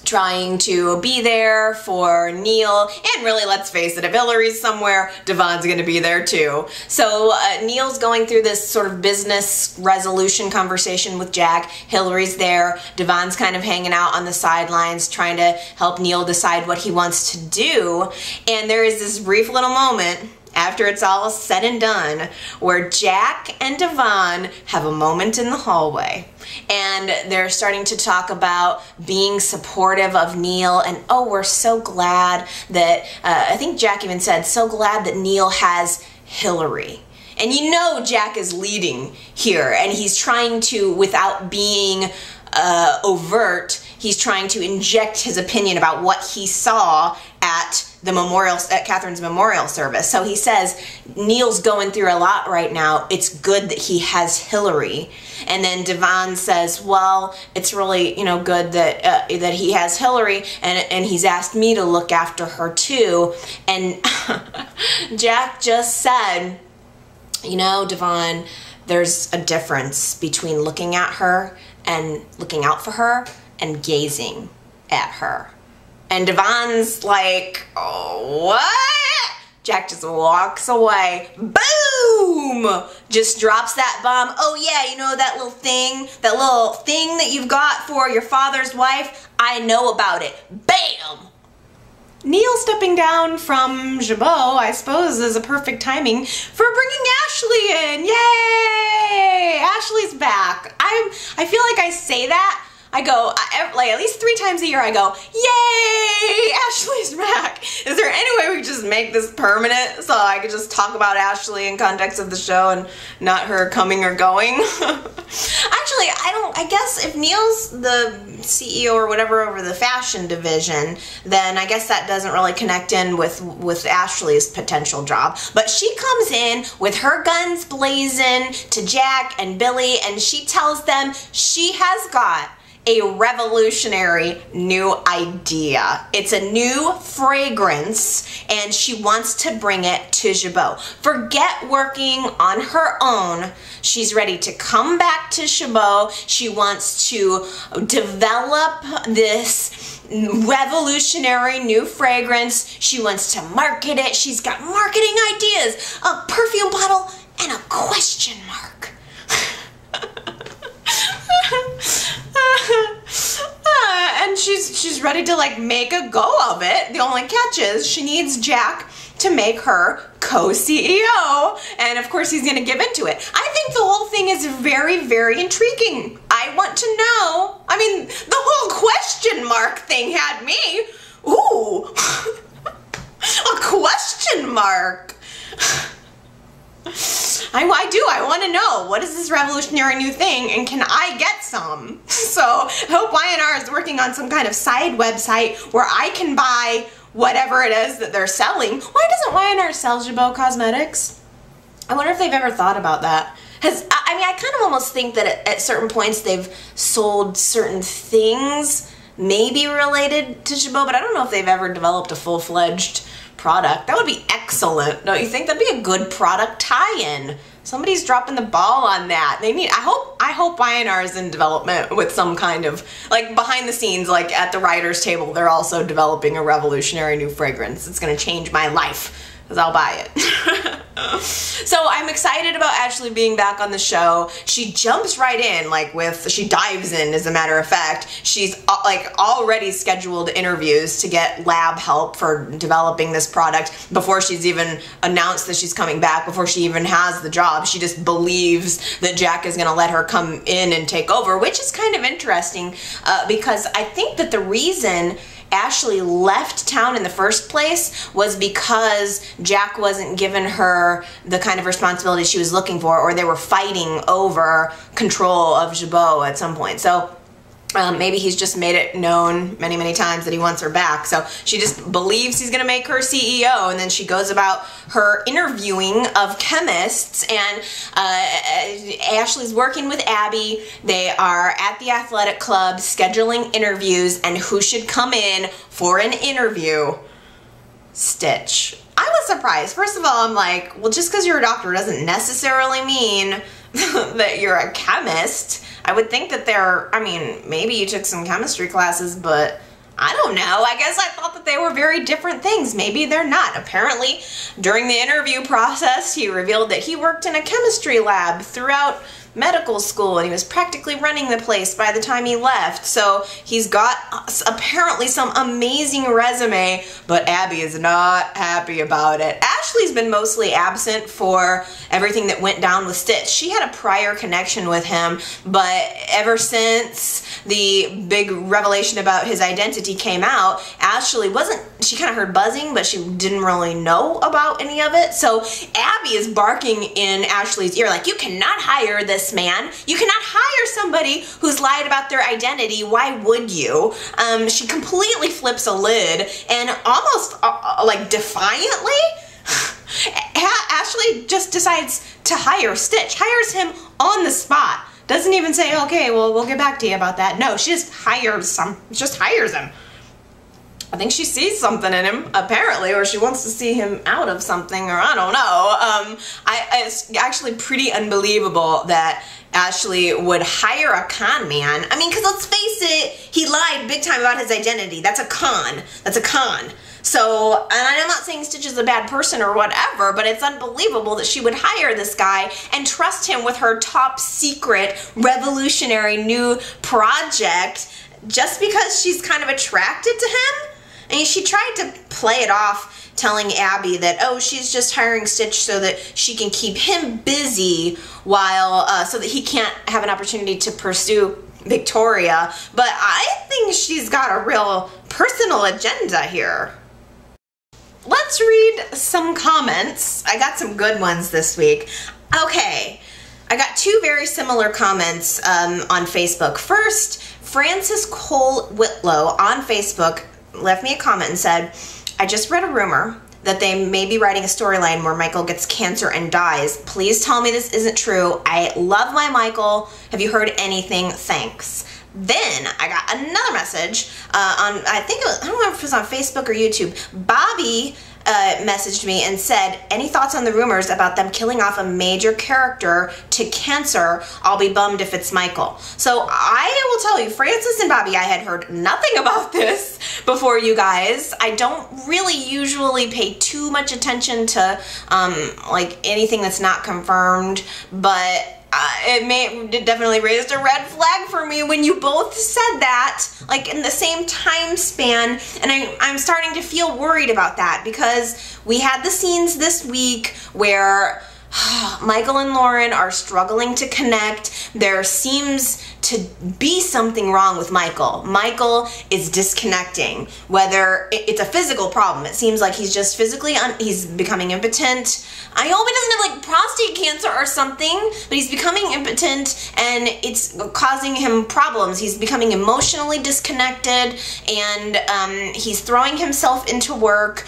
trying to be there for Neil, and really, let's face it, if Hillary's somewhere, Devon's gonna be there too. So Neil's going through this sort of business resolution conversation with Jack. Hillary's there. Devon's kind of hanging out on the sidelines, trying to help Neil decide what he wants to do. And there is this brief little moment after it's all said and done where Jack and Devon have a moment in the hallway. And they're starting to talk about being supportive of Neil, and oh, we're so glad that, I think Jack even said, so glad that Neil has Hillary. And you know Jack is leading here, and he's trying to, without being overt, he's trying to inject his opinion about what he saw at Catherine's memorial service. So he says, Neil's going through a lot right now. It's good that he has Hillary. And then Devon says, well, it's really, good that that he has Hillary, and he's asked me to look after her too. And Jack just said, Devon, there's a difference between looking at her and looking out for her and gazing at her. And Devon's like, oh, what? Jack just walks away. Boom! Just drops that bomb. Oh yeah, that little thing that you've got for your father's wife? I know about it. Bam! Neil stepping down from Jabot, I suppose, is a perfect timing for bringing Ashley in. Yay! Ashley's back. I feel like I say that. I go, like at least 3 times a year I go, yay, Ashley's back. Is there any way we could just make this permanent so I could just talk about Ashley in context of the show and not her coming or going? Actually, I guess if Neil's the CEO or whatever over the fashion division, then I guess that doesn't really connect in with Ashley's potential job. But she comes in with her guns blazing to Jack and Billy, and she tells them she has got a revolutionary new idea. It's a new fragrance, and she wants to bring it to Jabot. Forget working on her own. She's ready to come back to Jabot. She wants to develop this revolutionary new fragrance. She wants to market it. She's got marketing ideas, a perfume bottle, and a question mark. And she's ready to like make a go of it. The only catch is she needs Jack to make her co-CEO, and of course he's gonna give into it. I think the whole thing is very, very intriguing. I want to know. I mean, the whole question mark thing had me. Ooh, a question mark. I want to know, what is this revolutionary new thing, and can I get some? So I hope Y&R is working on some kind of side website where I can buy whatever it is that they're selling. Why doesn't Y&R sell Jabot cosmetics? I wonder if they've ever thought about that. I kind of almost think that at certain points they've sold certain things maybe related to Jabot, but I don't know if they've ever developed a full-fledged product. That would be excellent, don't you think? That'd be a good product tie-in. Somebody's dropping the ball on that. I hope Y&R is in development with some kind of, like, behind the scenes, like at the writer's table, they're also developing a revolutionary new fragrance. It's gonna change my life, because I'll buy it. So I'm excited about Ashley being back on the show. She jumps right in, she dives in, as a matter of fact. She's already scheduled interviews to get lab help for developing this product before she's even announced that she's coming back, before she even has the job. She just believes that Jack is going to let her come in and take over, which is kind of interesting because I think that the reason Ashley left town in the first place was because Jack wasn't giving her the kind of responsibility she was looking for, or they were fighting over control of Jabot at some point. So maybe he's just made it known many, many times that he wants her back. So she just believes he's going to make her CEO, and then she goes about her interviewing of chemists, and Ashley's working with Abby. They are at the athletic club scheduling interviews, and who should come in for an interview? Stitch. I was surprised. First of all, I'm like, well, just because you're a doctor doesn't necessarily mean that you're a chemist. I would think that maybe you took some chemistry classes, but I don't know. I guess I thought that they were very different things. Maybe they're not. Apparently, during the interview process, he revealed that he worked in a chemistry lab throughout medical school, and he was practically running the place by the time he left. So he's got apparently some amazing resume, but Abby is not happy about it. Ashley's been mostly absent for everything that went down with Stitch. She had a prior connection with him, but ever since the big revelation about his identity came out, Ashley she kind of heard buzzing, but she didn't really know about any of it. So Abby is barking in Ashley's ear like, you cannot hire this man. You cannot hire somebody who's lied about their identity. Why would you? She completely flips a lid and almost defiantly, Ashley just decides to hire Stitch, hires him on the spot. Doesn't even say, okay, well, we'll get back to you about that. No, she just hires him. I think she sees something in him, apparently, or she wants to see him out of something, or I don't know. It's actually pretty unbelievable that Ashley would hire a con man. I mean, because let's face it, he lied big time about his identity. That's a con. That's a con. So, and I'm not saying Stitch is a bad person or whatever, but it's unbelievable that she would hire this guy and trust him with her top secret, revolutionary new project just because she's kind of attracted to him. I mean, she tried to play it off, telling Abby that, oh, she's just hiring Stitch so that she can keep him busy while, so that he can't have an opportunity to pursue Victoria. But I think she's got a real personal agenda here. Let's read some comments. I got some good ones this week. Okay, I got two very similar comments on Facebook. First, Francis Cole Whitlow on Facebook left me a comment and said, I just read a rumor that they may be writing a storyline where Michael gets cancer and dies. Please tell me this isn't true. I love my Michael. Have you heard anything? Thanks. Then I got another message on, I don't know if it was on Facebook or YouTube. Bobby messaged me and said, any thoughts on the rumors about them killing off a major character to cancer? I'll be bummed if it's Michael. So I will tell you, Francis and Bobby, I had heard nothing about this before you guys. I don't really usually pay too much attention to anything that's not confirmed, but it definitely raised a red flag for me when you both said that, in the same time span, and I'm starting to feel worried about that, because we had the scenes this week where Michael and Lauren are struggling to connect. There seems to be something wrong with Michael. Michael is disconnecting, whether it's a physical problem. It seems like he's just physically, he's becoming impotent. I hope he doesn't have prostate cancer or something, but he's becoming impotent and it's causing him problems. He's becoming emotionally disconnected, and he's throwing himself into work.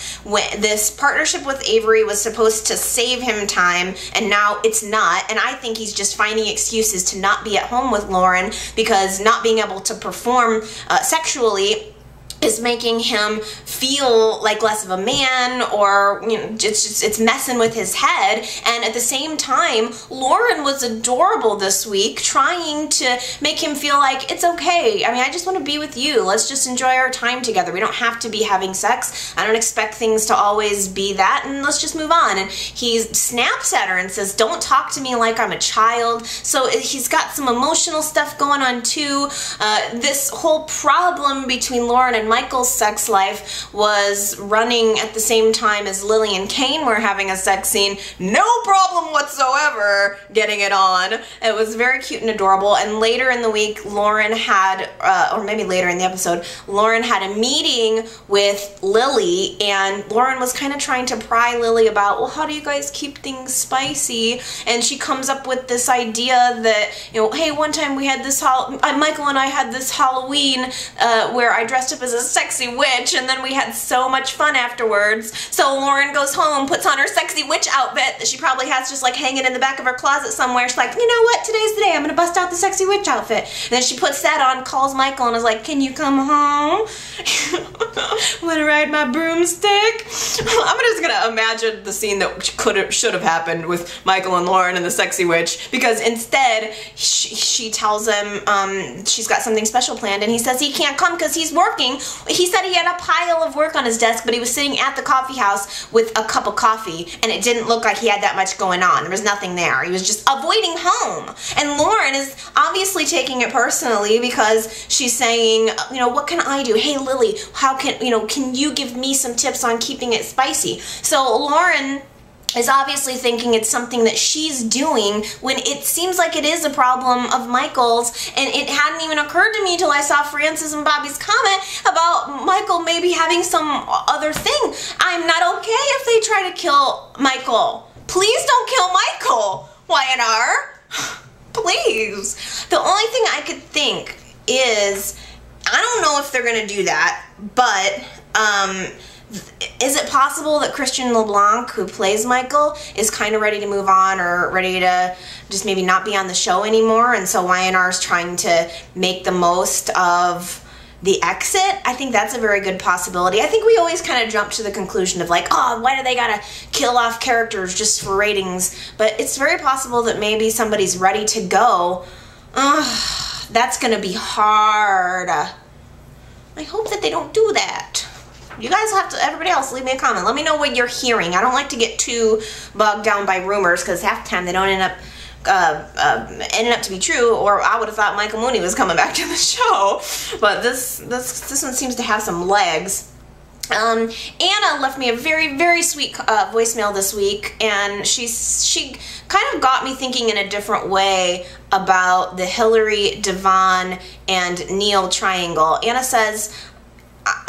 This partnership with Avery was supposed to save him time, and now it's not, and I think he's just finding excuses to not be at home with Lauren because not being able to perform sexually is making him feel like less of a man, or it's messing with his head. And at the same time, Lauren was adorable this week, trying to make him feel like it's okay. I mean, I just want to be with you. Let's just enjoy our time together. We don't have to be having sex. I don't expect things to always be that, and let's just move on. And he snaps at her and says, don't talk to me like I'm a child. So he's got some emotional stuff going on too. This whole problem between Lauren and Michael's sex life was running at the same time as Lily and Kane were having a sex scene. No problem whatsoever getting it on. It was very cute and adorable. And later in the week, Lauren had, or maybe later in the episode, Lauren had a meeting with Lily, and Lauren was kind of trying to pry Lily about, well, how do you guys keep things spicy? And she comes up with this idea that, hey, one time we had this, Michael and I had this Halloween where I dressed up as a sexy witch, and then we had so much fun afterwards. So Lauren goes home, puts on her sexy witch outfit that she probably has just like hanging in the back of her closet somewhere. She's like, you know what, today's the day, I'm gonna bust out the sexy witch outfit. And then she puts that on, calls Michael, and is like, can you come home? Wanna ride my broomstick? I'm just gonna imagine the scene that should have happened with Michael and Lauren and the sexy witch, because instead she tells him she's got something special planned, and he says he can't come because he's working. He said he had a pile of work on his desk, but he was sitting at the coffee house with a cup of coffee, and it didn't look like he had that much going on. There was nothing there. He was just avoiding home. And Lauren is obviously taking it personally, because she's saying, what can I do? Hey, Lily, how can you give me some tips on keeping it spicy? So Lauren is obviously thinking it's something that she's doing, when it seems like it is a problem of Michael's. And it hadn't even occurred to me till I saw Francis and Bobby's comment about Michael maybe having some other thing. I'm not okay if they try to kill Michael. Please don't kill Michael, YNR. Please. The only thing I could think is, I don't know if they're going to do that, but is it possible that Christian LeBlanc, who plays Michael, is kind of ready to move on, or ready to just maybe not be on the show anymore, and so YNR is trying to make the most of the exit? I think that's a very good possibility. I think we always kind of jump to the conclusion of like, oh, why do they gotta kill off characters just for ratings? But it's very possible that maybe somebody's ready to go. That's gonna be hard. I hope that they don't do that. You guys have to, everybody else, leave me a comment. Let me know what you're hearing. I don't like to get too bogged down by rumors, because half the time they don't end up to be true, or I would have thought Michael Mooney was coming back to the show. But this one seems to have some legs. Anna left me a very, very sweet voicemail this week, and she kind of got me thinking in a different way about the Hillary, Devon, and Neil triangle. Anna says,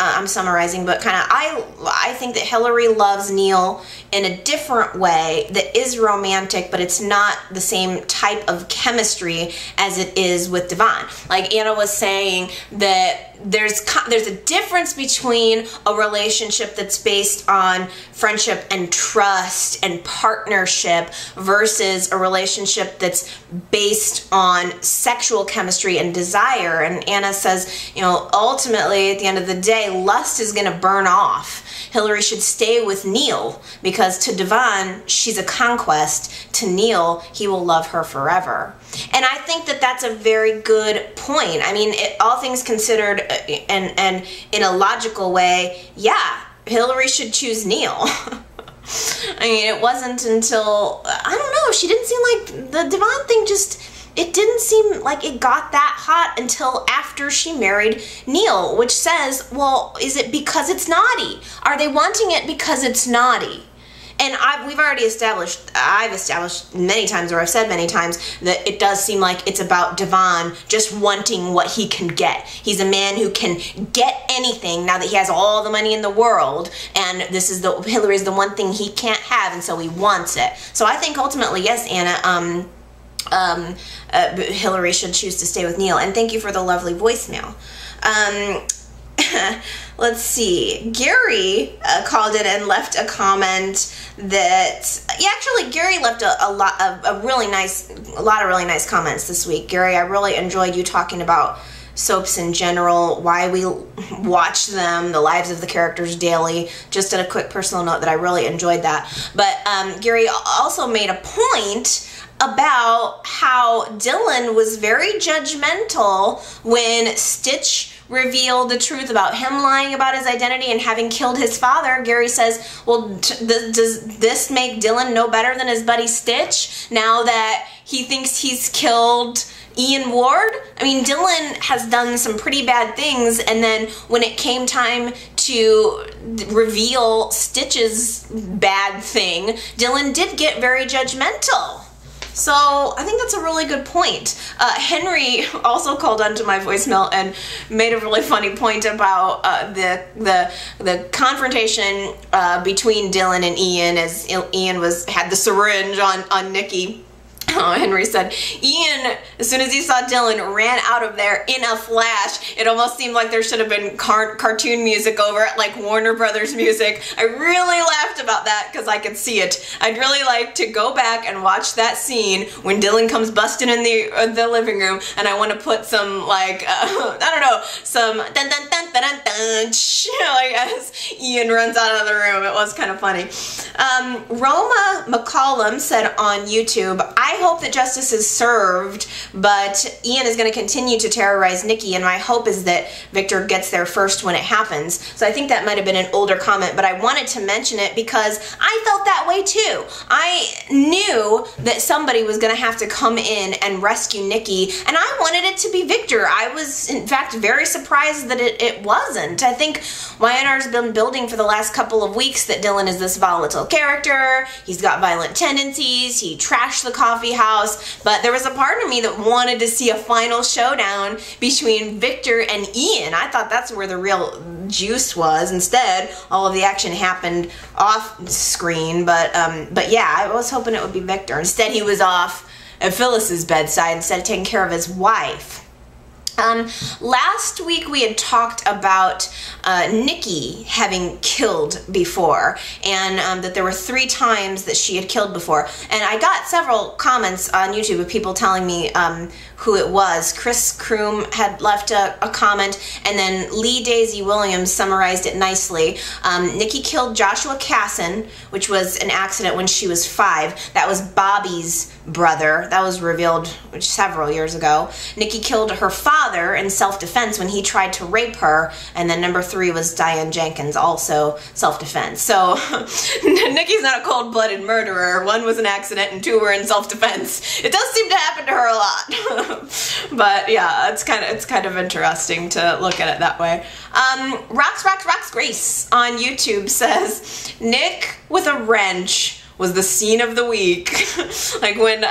I'm summarizing, but kind of I think that Hillary loves Neil in a different way that is romantic, but it's not the same type of chemistry as it is with Devon. Like Anna was saying, that there's a difference between a relationship that's based on friendship and trust and partnership versus a relationship that's based on sexual chemistry and desire. And Anna says, ultimately at the end of the day, lust is going to burn off. Hillary should stay with Neil, because to Devon, she's a conquest. To Neil, he will love her forever. And I think that that's a very good point. I mean, all things considered, and in a logical way, yeah, Hillary should choose Neil. I mean, it wasn't until, I don't know, she didn't seem like the Devon thing it didn't seem like it got that hot until after she married Neil, which says, well, is it because it's naughty? Are they wanting it because it's naughty? And I've established many times, or I've said many times, that it does seem like it's about Devon just wanting what he can get. He's a man who can get anything now that he has all the money in the world, and Hillary's the one thing he can't have, and so he wants it. So I think ultimately, yes, Anna, Hillary should choose to stay with Neil. And thank you for the lovely voicemail. Let's see. Gary called in and left a comment that, actually Gary left a lot of really nice comments this week. Gary, I really enjoyed you talking about soaps in general, why we watch them, the lives of the characters daily. Just at a quick personal note that I really enjoyed that. But Gary also made a point about how Dylan was very judgmental when Stitch revealed the truth about him lying about his identity and having killed his father. Gary says, well, does this make Dylan no better than his buddy Stitch now that he thinks he's killed Ian Ward? I mean, Dylan has done some pretty bad things, and then when it came time to reveal Stitch's bad thing, Dylan did get very judgmental. So I think that's a really good point. Henry also called onto my voicemail and made a really funny point about the confrontation between Dylan and Ian, as Ian had the syringe on Nikki. Henry said, Ian, as soon as he saw Dylan, ran out of there in a flash. It almost seemed like there should have been cartoon music over it, like Warner Brothers music. I really laughed about that because I could see it. I'd really like to go back and watch that scene when Dylan comes busting in the living room, and I want to put some, like, I don't know, some dun dun dun dun dun dun, like, as Ian runs out of the room. It was kind of funny. Roma McCollum said on YouTube, I hope that justice is served, but Ian is going to continue to terrorize Nikki, and my hope is that Victor gets there first when it happens. So I think that might have been an older comment, but I wanted to mention it because I felt that way too. I knew that somebody was going to have to come in and rescue Nikki, and I wanted it to be Victor. I was, in fact, very surprised that it wasn't. I think YNR's been building for the last couple of weeks that Dylan is this volatile character. He's got violent tendencies. He trashed the coffee house, but there was a part of me that wanted to see a final showdown between Victor and Ian. I thought that's where the real juice was. Instead, all of the action happened off screen, but yeah, I was hoping it would be Victor. Instead, he was off at Phyllis's bedside instead of taking care of his wife. Last week we had talked about Nikki having killed before, and that there were 3 times that she had killed before. And I got several comments on YouTube of people telling me who it was. Chris Kroom had left a comment, and then Lee Daisy Williams summarized it nicely. Nikki killed Joshua Casson, which was an accident when she was 5. That was Bobby's brother. That was revealed several years ago. Nikki killed her father in self-defense when he tried to rape her, and then number 3 was Diane Jenkins, also self-defense. So Nikki's not a cold-blooded murderer. 1 was an accident and 2 were in self-defense. It does seem to happen to her a lot. But yeah, it's kind of interesting to look at it that way. Rocks Grace on YouTube says, Nick with a wrench was the scene of the week. Like when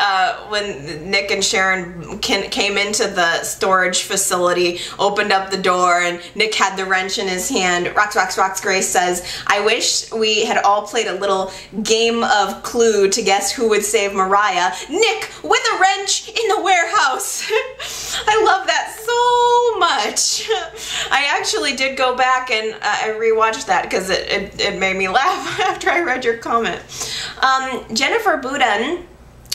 Nick and Sharon came into the storage facility, opened up the door, and Nick had the wrench in his hand. Rocks Grace says, I wish we had all played a little game of Clue to guess who would save Mariah. Nick with a wrench in the warehouse. I love that so much. I actually did go back and I rewatched that because it made me laugh after I read your comment. Jennifer Budin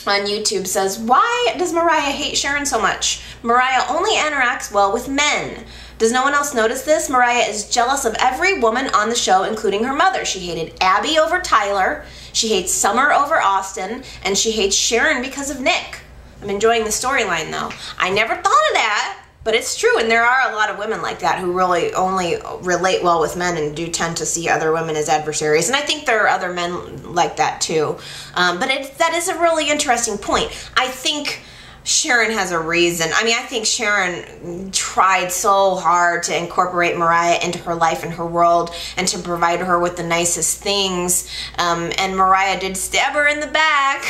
on YouTube says, why does Mariah hate Sharon so much? Mariah only interacts well with men. Does no one else notice this? Mariah is jealous of every woman on the show, including her mother. She hated Abby over Tyler, she hates Summer over Austin, and she hates Sharon because of Nick. I'm enjoying the storyline though. I never thought of that, but it's true, and there are a lot of women like that who really only relate well with men and do tend to see other women as adversaries. And I think there are other men like that too. But that is a really interesting point. I think Sharon has a reason. I mean, I think Sharon tried so hard to incorporate Mariah into her life and her world and to provide her with the nicest things. And Mariah did stab her in the back.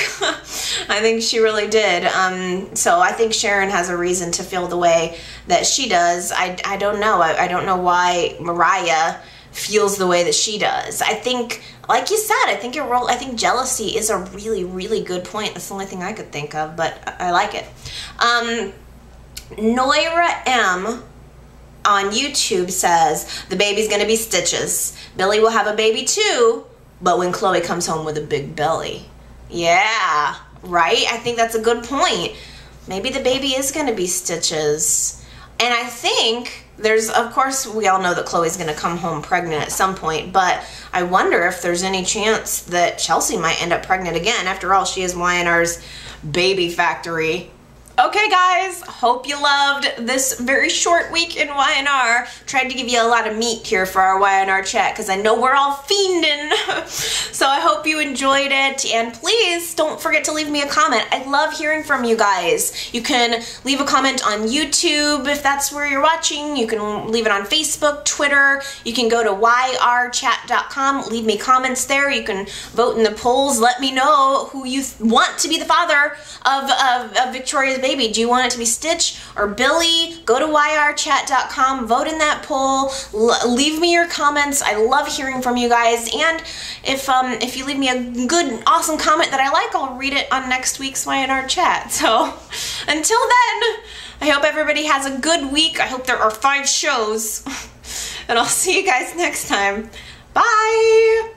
I think she really did. So I think Sharon has a reason to feel the way that she does. I don't know. I don't know why Mariah feels the way that she does. I think, like you said, I think jealousy is a really, really good point. That's the only thing I could think of, but I like it. Noira M on YouTube says, the baby's gonna be Stitches. Billy will have a baby too, but when Chloe comes home with a big belly. Yeah, right? I think that's a good point. Maybe the baby is gonna be Stitches. And I think there's, of course, we all know that Chloe's going to come home pregnant at some point, but I wonder if there's any chance that Chelsea might end up pregnant again. After all, she is YNR's baby factory. Okay, guys, hope you loved this very short week in YNR. Tried to give you a lot of meat here for our YNR chat because I know we're all fiending. So I hope you enjoyed it, and please don't forget to leave me a comment. I love hearing from you guys. You can leave a comment on YouTube if that's where you're watching. You can leave it on Facebook, Twitter. You can go to yrchat.com, leave me comments there. You can vote in the polls. Let me know who you want to be the father of Victoria's baby. Do you want it to be Stitch or Billy? Go to yrchat.com, vote in that poll, leave me your comments. I love hearing from you guys, and if you leave me a good, awesome comment that I like, I'll read it on next week's YNR chat. So until then, I hope everybody has a good week. I hope there are 5 shows, and I'll see you guys next time. Bye!